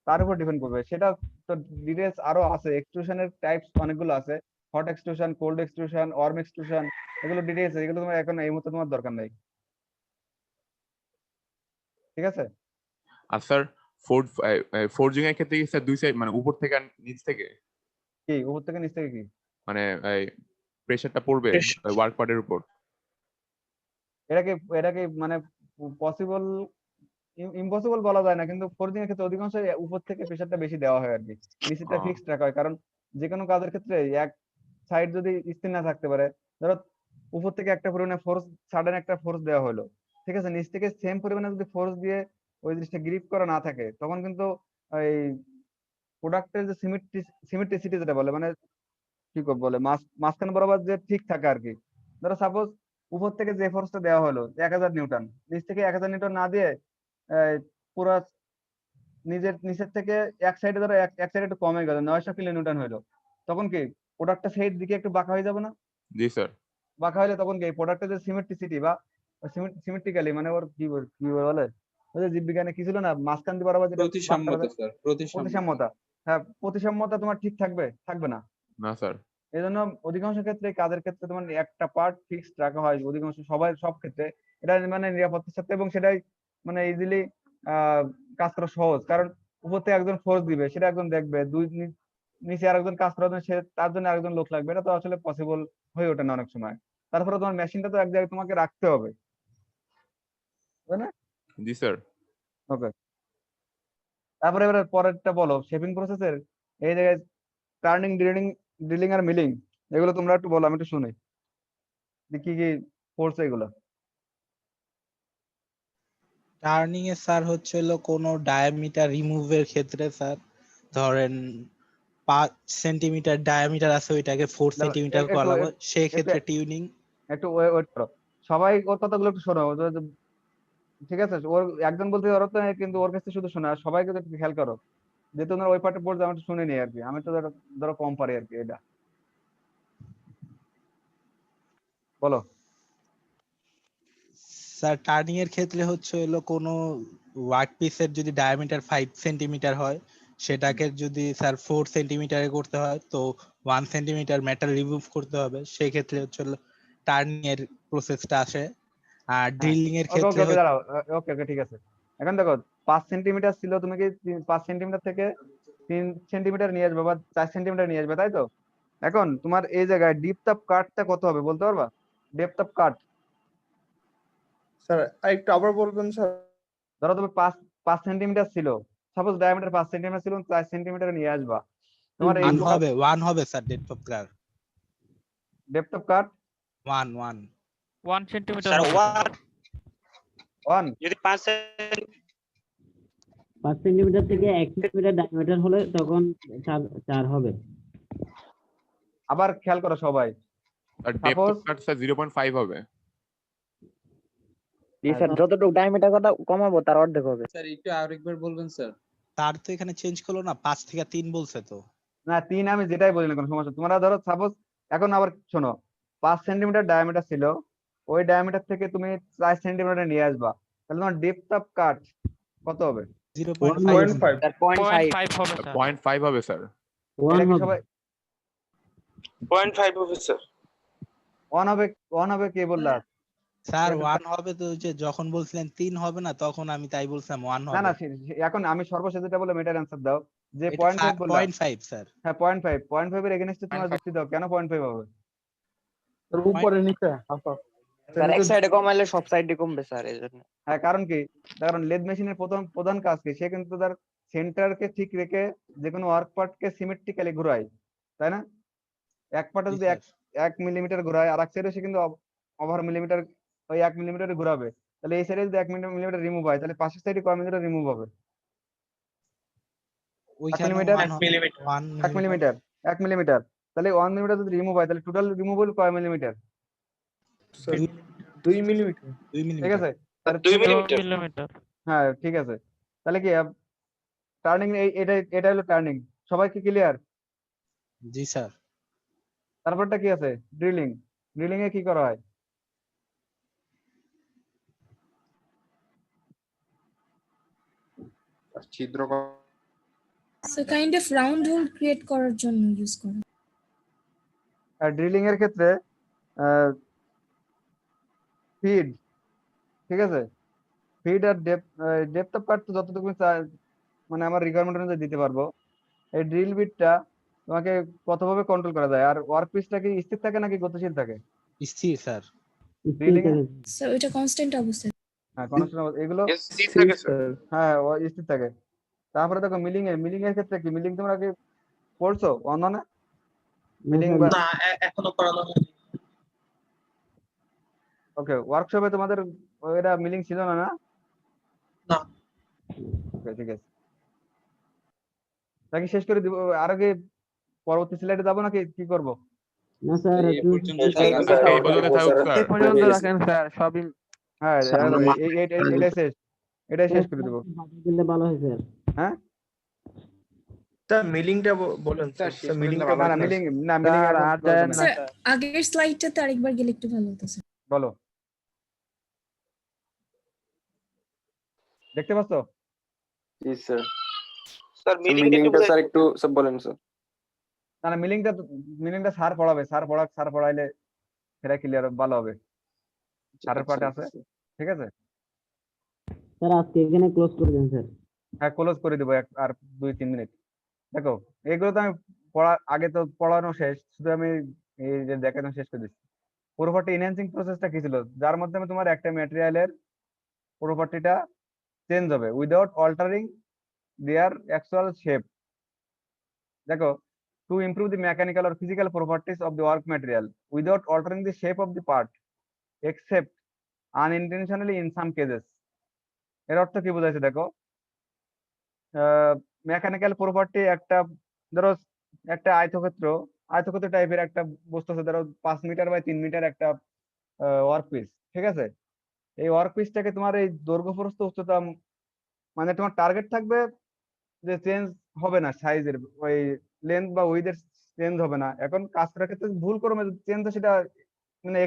তার উপর ডিপেন্ড করবে। সেটা তো ডিটেলস আরো আছে, এক্সট্রুশনের টাইপস অনেকগুলো আছে, hot extrusion, cold extrusion, warm extrusion, এগুলো ডিটেলস, এগুলো তোমার এখন এই মুহূর্তে তোমার দরকার নেই, ঠিক আছে? আর স্যার ফোর্জিং এর ক্ষেত্রে কি স্যার দুই সাইড মানে উপর থেকে আর নিচ থেকে কি উপর থেকে নিচ থেকে কি মানে প্রেসারটা পড়বে ওয়ার্ক পার্টের উপর? এটাকে মানে পসিবল ইম্পসিবল বলা যায় না, কিন্তু ফোর্জিং এর ক্ষেত্রে অধিকাংশ উপর থেকে প্রেসারটা বেশি দেওয়া হয় আর কি, নিচেরটা ফিক্সড রাখা হয়। কারণ যে কোনো কাজের ক্ষেত্রে এক সাইড যদি স্থির না থাকতে পারে, ধরো উপর থেকে একটা পরিমাণে ফোর্স, সাডেন একটা ফোর্স দেওয়া হলো, ঠিক আছে, নিচ থেকে সেম পরিমাণে যদি ফোর্স দিয়ে ওই জিনিসটা গ্রিপ করা না থাকে, তখন কিন্তু এই প্রোডাক্টের যে সিমেট্রিসিটি যেটা বলে, মানে কি বলে, মাঝখান বরাবর যে ঠিক থাকে আর কি। ধরো সাপোজ উপর থেকে যে ফোর্সটা দেওয়া হলো 1000 নিউটন, নিচ থেকে 1000 নিউটন না দিয়ে পুরো নিচের থেকে এক সাইডে ধরো এক সাইডে একটু কমে গেল, 900 কিলোনিউটন হইলো, তখন কি প্রোডাক্টটা সেই দিকে একটু বাঁকা হয়ে যাবে না? জি স্যার। বাঁকা হলে তখন কি প্রোডাক্টের যে সিমেট্রিসিটি বা সিমেট্রিক্যালি, মানে ওর কি বলে, ওই যে জীববিজ্ঞানে কি ছিল না, মাঝখান দিয়ে বরাবর যেটা প্রতিসাম্যতা স্যার, প্রতিসাম্যতা। হ্যাঁ, প্রতিসাম্যতা তোমার ঠিক থাকবে না। না স্যার। এই জন্য অধিকাংশ ক্ষেত্রে কাজের ক্ষেত্রে তোমার একটা পার্ট ফিক্সড রাখা হয়, অধিকাংশ সব ক্ষেত্রে। এটা মানে নিরাপত্তার সাথে, এবং সেটাই মানে ইজিলি কাজ করা সহজ। কারণ উপর থেকে একজন ফোর্স দিবে, সেটা একজন দেখবে, নিচে আরেকজন কাজ করার জন্য তার জন্য আরেকজন লোক লাগবে, এটা তো আসলে পসিবল হয়ে ওঠে না অনেক সময়। তারপরে তোমার মেশিনটা তো এক জায়গায় তোমাকে রাখতে হবে, তাই না? জি স্যার। ওকে, তারপরে এবারে পরেরটা বলো, শেপিং প্রসেসের এই জায়গায় টার্নিং, ড্রিলিং আর মিলিং, এগুলো তোমরা একটু বলো, আমি একটু শুনি যে কি কি ফোর্স এগুলো। টার্নিং এ স্যার হচ্ছে হলো কোনো ডায়ামিটার রিমুভের ক্ষেত্রে স্যার, ধরেন 5 সেন্টিমিটার ডায়ামিটার আছে, ওইটাকে 4 সেন্টিমিটার একটু করা হবে, সেই একটু ক্ষেত্রে টিউনিং। একটু ওয়েট করো, সবাই ওর কথাগুলো একটু শোনো। ঠিক আছে, ওর একজন বলতে ওর তো, কিন্তু ওর কাছে শুধু শোনা, সবাইকে তো একটু খেয়াল করো, যেহেতু তোমরা ওই পার্টে পড়ছো, আমি একটু শুনে নিই আর কি, আমি তো ধরো কম পারি আর কি। এটা বলো। স্যার টার্নিং এর ক্ষেত্রে হচ্ছে হলো কোনো ওয়ার্ক পিসের যদি ডায়ামিটার 5 সেন্টিমিটার হয়, সেটাকে যদি স্যার 4 সেন্টিমিটারে করতে হয়, তো 1 সেন্টিমিটার মেটাল রিমুভ করতে হবে, সেই ক্ষেত্রে হচ্ছে হলো টার্নিং এর প্রসেসটা আসে। আর ড্রিলিং এর ওকে ওকে ক্ষেত্রে ওকে দাঁড়াও, ওকে ওকে ঠিক আছে। এখন দেখো 5 সেন্টিমিটার ছিল, তুমি কি 5 সেন্টিমিটার থেকে 3 সেন্টিমিটার নিয়ে আসবে বা 4 সেন্টিমিটার নিয়ে আসবে, তাই তো? এখন তোমার এই জায়গায় ডেপথ অফ কাটটা কত হবে বলতে পারবা? ডেপথ অফ কাট, স্যার আরেকটু আবার বলবেন স্যার? ধরো তুমি 5 সেন্টিমিটার ছিল, সাপোজ ডায়ামিটার 5 সেন্টিমিটার ছিল, 4 সেন্টিমিটার নিয়ে আসবা, তোমার এই 1 হবে sir depth of cut. Depth of cut 1 1 centimetre sir হবে। 1। যদি 5 সেন্টিমিটার থেকে 1 সেন্টিমিটার ডায়ামিটার হলে তখন 4 হবে। আবার খেয়াল করো সবাই, আর depth suppose of cut sir 0.5 হবে। জি স্যার, যতটুকু ডায়ামিটার কমাবো তার অর্ধেক হবে। স্যার একটু আরেকবার বলবেন স্যার? তার তো এখানে চেঞ্জ করলো না, 5 থেকে 3 বলছে তো। না 3, আমি যেটাই বলি না কোনো সমস্যা। তোমরা ধরো সাপোজ, এখন আবার শোনো, 5 সেন্টিমিটার ডায়ামিটার ছিল, ওই ডায়ামিটার থেকে তুমি 4 সেন্টিমিটার নিয়ে আসবা, তাহলে তোমার ডেপথ অফ কাট কত হবে? 0.5 স্যার 0.5 0.5 হবে স্যার। 0.5 হবে স্যার। 1 এটা কি হবে। সবাই 0.5 হবে স্যার। 1 হবে কে বললা? স্যার এটা 1 হবে তো, যে যখন বলছিলেন 3 হবে না, তখন আমি তাই বলছিলাম 1 না হবে। না, এখন আমি সর্বশেষ যেটা বললাম এটার অ্যান্সার দাও, যে এটা 0.5 বললা। 0.5 স্যার। হ্যাঁ 0.5 এর এগেইনস্টে তোমার যুক্তি দাও, কেন 0.5 হবে? উপরে নিচে স্যার এক সাইডে কমাইলে সব সাইডে কমবে স্যার, এইজন্য। হ্যাঁ, কারণ কি, কারণ লেদ মেশিনের প্রধান কাজ কি, সে কিন্তু তার সেন্টারকে ঠিক রেখে যে কোনো ওয়ার্ক পার্টকে সিমেট্রিক্যালি ঘোরায়, তাই না? এক পার্টে জি যদি স্যার। 1 মিলিমিটার ঘোরায়, আর এক সাইডে সে কিন্তু ওভার মিলিমিটার, ওই 1 মিলিমিটার ঘোরাবে, তাহলে এই সাইডে যদি 1 মিলিমিটার রিমুভ হয়, তাহলে পাশের সাইডে কয় মিলিমিটার রিমুভ হবে? 1 ওইখানে মিলিমিটার, 1 মিলিমিটার। 1 1 মিলিমিটার, 1 মিলিমিটার, তাহলে 1 মিলিমিটার যদি রিমুভ হয়, তাহলে টোটাল রিমুভেবল কয় মিলিমিটার? 2 মিলিমিটার। 2 ঠিক মিলিমিটার। আছে, তাহলে 2 2 মিলিমিটার। মিলিমিটার। হ্যাঁ ঠিক আছে, তাহলে কি টার্নিং, এটা হলো টার্নিং, সবাই কি ক্লিয়ার? জি স্যার। তারপরটা কি আছে? ড্রিলিং। ড্রিলিং এ কি করা হয়? ছিদ্র So kind of round hole create করার জন্য ইউজ করা। আর ড্রিলিং এর ক্ষেত্রে ফিড, ঠিক আছে, ফিট আর ডেপথ অফ কাট তো যতটুকু মানে আমার রিকোয়ারমেন্ট অনুযায়ী দিতে পারবো। এই ড্রিল বিটটা তোমাকে কতভাবে কন্ট্রোল করা যায়, আর ওয়ার্ক পিসটা কি স্থির থাকে নাকি গতিশীল থাকে? স্থির স্যার। Drilling এ? স্যার ওইটা কনস্ট্যান্ট অবস্থায়। হ্যাঁ কনস্ট্যান্ট এগুলো স্থির থাকে স্যার। হ্যাঁ স্থির থাকে। তারপরে দেখো মিলিং এর ক্ষেত্রে কি, মিলিং তোমরা কি পড়ছো অনলাইনে? মিলিং বা এখনো করানো হয়নি। ওকে, ওয়ার্কশপে তোমাদের এটা মিলিং ছিল না না? না। ওকে ঠিক আছে, নাকি শেষ করে দিব আর কি পরবর্তী স্লাইডে যাবো নাকি কি করব? না স্যার এই একটু পর্যন্ত এই পর্যন্ত থাকুক স্যার। এই পর্যন্ত রাখেন স্যার, সবই হ্যাঁ এটাই শেষ, এটাই শেষ করে দেবো। দিলে ভালো হয় স্যার। হ্যাঁ স্যার মিলিংটা বলেন স্যার, মিলিংটা না না মিলিং না মিলিং স্যার আর যায় না। স্যার আগের স্লাইডটাতে আরেকবার গেলে একটু ভালো হতো স্যার। বলো, দেখতে পাচ্ছ? জি স্যার। স্যার মিলিংটা স্যার একটু সব বলেন স্যার। না না মিলিংটা স্যার পড়াবে, স্যার পড়াইলে সেটা ক্লিয়ার ভালো হবে। স্যারের পার্ট আছে, ঠিক আছে? স্যার আজকে এখানে ক্লোজ করে দেন স্যার। হ্যাঁ ক্লোজ করে দেবো আর 2-3 মিনিট। দেখো এগুলো তো আমি আগে তো পড়ানো শেষ, শুধু আমি এই যে দেখানো শেষ করে দিচ্ছি। প্রপার্টি এনহ্যান্সিং প্রসেসটা কি ছিল, যার মাধ্যমে তোমার একটা ম্যাটেরিয়ালের প্রপার্টিটা চেঞ্জ হবে উইদাউট অল্টারিং দেয়ার অ্যাকচুয়াল শেপ। দেখো, to improve the mechanical or physical properties of the work material without altering the shape of the part except unintentionally in some cases. এর অর্থ কি বোঝাইছে দেখো, মেকানিক্যাল প্রপার্টি একটা, ধরো একটা আয়তক্ষেত্র টাইপের একটা বস্তু আছে, ধরো 5 মিটার বাই 3 মিটার একটা ওয়ার্ক পিস, ঠিক আছে? এই ওয়ার্ক পিসটাকে তোমার এই দৈর্ঘ্য প্রস্থ উচ্চতা মানে তোমার টার্গেট থাকবে যে চেঞ্জ হবে না, সাইজের ওই লেন্থ বা উইথের চেঞ্জ হবে না। এখন কাজ করার ক্ষেত্রে ভুল করবে চেঞ্জ, সেটা মানে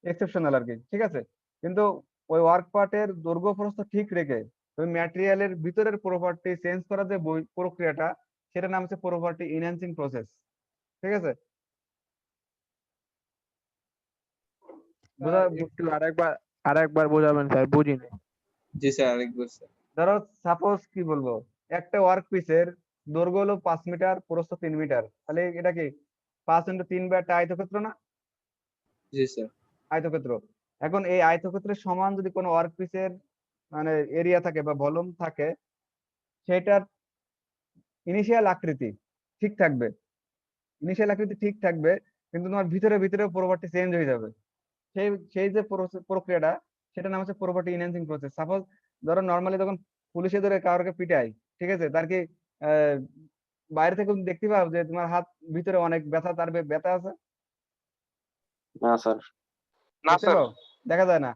এক্সেপশনাল আর কি, ঠিক আছে? কিন্তু ওই ওয়ার্ক পার্টের দৈর্ঘ্য প্রস্থ ঠিক রেখে ওই ম্যাটেরিয়ালের ভিতরের প্রপার্টি চেঞ্জ করার যে প্রক্রিয়াটা, সেটা নাম হচ্ছে প্রপার্টি এনহ্যান্সিং প্রসেস, ঠিক আছে? স্যার, একটু আরেকবার বোঝাবেন স্যার, বুঝিনি। জি স্যার আরেকবার স্যার। ধরো সাপোজ কি বলবো, একটা ওয়ার্ক পিসের দৈর্ঘ্য হলো 5 মিটার, প্রস্থ 3 মিটার, তাহলে এটা কি 5 × 3 বা একটা আয়তক্ষেত্র না? জি স্যার। আয়তক্ষেত্র। এখন এই আয়তক্ষেত্রের সমান যদি কোনো ওয়ার্ক পিসের মানে এরিয়া থাকে বা ভলিউম থাকে, সেটার ইনিশিয়াল আকৃতি ঠিক থাকবে, কিন্তু তোমার ভিতরে ভিতরে প্রপার্টি চেঞ্জ হয়ে যাবে। সেই সেই যে প্রক্রিয়াটা, সেটা নাম হচ্ছে প্রপার্টি এনহ্যান্সিং প্রসেস। সাপোজ ধরো নর্মালি যখন পুলিশে ধরে কাউকে পিটায়, ঠিক আছে, তার কি আহ, বাইরে থেকে দেখতে পাও যে তোমার হাত ভিতরে অনেক ব্যথা, তার ব্যথা আছে? না স্যার। দেখতে পাও? দেখা যায় না।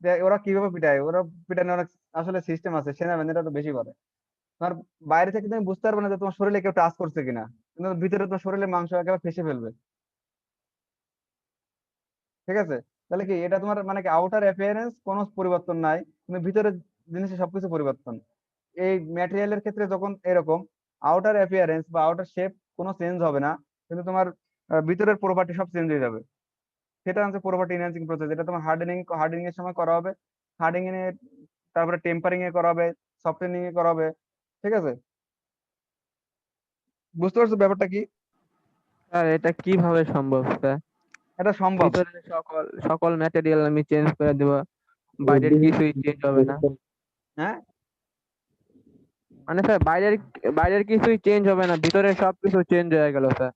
যে ওরা কিভাবে পিটায়, ওরা পিটানোর অনেক আসলে সিস্টেম আছে, সেনাবাহিনীরা তো বেশি করে। তোমার বাইরে থেকে তুমি বুঝতে পারবে না যে তোমার শরীরে কেউ টাচ করছে কিনা, কিন্তু ভিতরে তোমার শরীরে মাংস একেবারে ফেসে ফেলবে, ঠিক আছে? তাহলে কি এটা তোমার মানে কি আউটার অ্যাপিয়ারেন্স কোনো পরিবর্তন নাই, কিন্তু ভিতরের জিনিসে সবকিছু পরিবর্তন। এই ম্যাটেরিয়ালের ক্ষেত্রে যখন এরকম আউটার অ্যাপিয়ারেন্স বা আউটার শেপ কোনো চেঞ্জ হবে না, কিন্তু তোমার ভিতরের প্রপার্টি সব চেঞ্জ হয়ে যাবে, সেটা হচ্ছে প্রপার্টি এনহ্যান্সিং প্রসেস। এটা তোমার হার্ডেনিং এর সময় করা হবে, হার্ডেনিং এর তারপরে টেম্পারিং এ করা হবে, সফটেনিং এ করা হবে, ঠিক আছে? বুঝতে পারছো ব্যাপারটা কি? স্যার এটা কিভাবে সম্ভব স্যার? এটা সম্ভব। ভিতরে সকল ম্যাটেরিয়াল আমি চেঞ্জ করে দেব, বাইরের কিছুই চেঞ্জ হবে না? হ্যাঁ মানে স্যার বাইরের কিছুই চেঞ্জ হবে না, ভিতরে সবকিছু চেঞ্জ হয়ে গেল স্যার।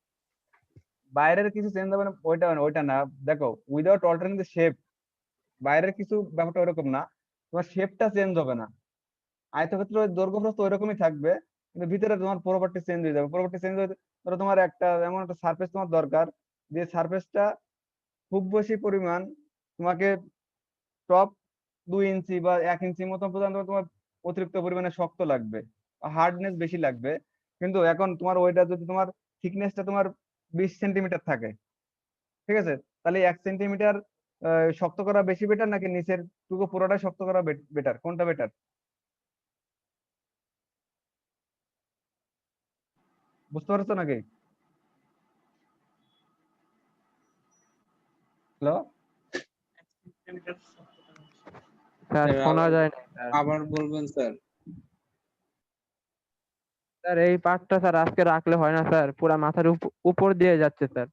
বাইরের কিছু চেঞ্জ হবে না, ওইটা না। দেখো উইদাউট অল্টারিং দ্য শেপ, বাইরের কিছু ব্যাপারটা ওরকম না, তোমার শেপটা চেঞ্জ হবে না। আয়তক্ষেত্র দৈর্ঘ্য প্রস্থ ওইরকমই থাকবে, কিন্তু ভিতরে তোমার প্রপার্টি চেঞ্জ হয়ে যাবে। প্রপার্টি চেঞ্জ হয়ে ধরো তোমার একটা এমন একটা সারফেস তোমার দরকার, যে সারফেসটা খুব বেশি পরিমাণ তোমাকে টপ 2 ইঞ্চি বা 1 ইঞ্চি মতো পর্যন্ত তোমার অতিরিক্ত পরিমাণে শক্ত লাগবে, হার্ডনেস বেশি লাগবে। কিন্তু এখন তোমার ওইটা যদি তোমার থিকনেসটা তোমার 20 সেন্টিমিটার থাকে, ঠিক আছে, তাহলে 1 সেন্টিমিটার শক্ত করা বেশি বেটার নাকি নিচের টুকু পুরোটাই শক্ত করা বেটার? কোনটা বেটার? বুঝতে পারছো নাকি? হ্যালো, স্যার স্যার, শোনা আবার- যায় না স্যার। আবার বলবেন স্যার? স্যার এই পার্টটা স্যার আজকে রাখলে হয় না স্যার, পুরা মাথার উপর দিয়ে যাচ্ছে স্যার।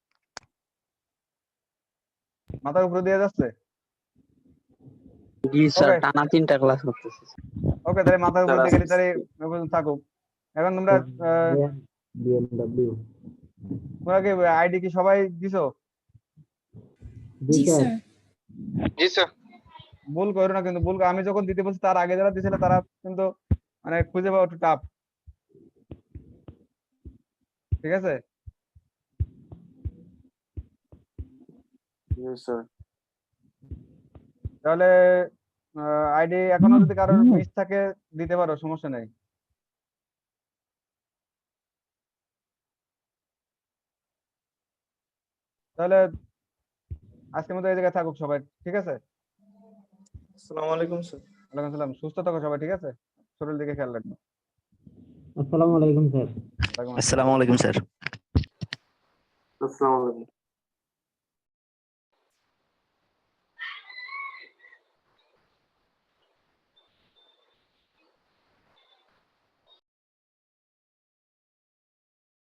মাথার উপরে দিয়ে যাচ্ছে? জি স্যার, Okay. টানা 3টা ক্লাস করতেছি। ওকে, তাহলে মাথার উপরে স্যার, দিয়ে গেলে তাহলে ওই পর্যন্ত থাকুক। এখন তোমরা তোমরা কি আইডি কি সবাই দিছো? জি স্যার। জি স্যার। ভুল করো না কিন্তু, ভুল আমি যখন দিতে বলছি তার আগে যারা দিছিল তারা কিন্তু মানে খুঁজে পাওয়া একটু টাফ। ঠিক আছে? Yes, sir. তাহলে আইডি এখনো যদি কারোর মিস থাকে দিতে পারো, সমস্যা নেই। তাহলে আজকের মতো এই জায়গায় থাকুক সবাই, ঠিক আছে? আসসালামু আলাইকুম স্যার। ওয়ালাইকুম আসসালাম। সুস্থ থাকো সবাই, ঠিক আছে? শরীর দিকে খেয়াল রাখবে। আসসালামু আলাইকুম স্যার। ওয়ালাইকুম আসসালাম। আসসালামু আলাইকুম স্যার। আসসালামু আলাইকুম।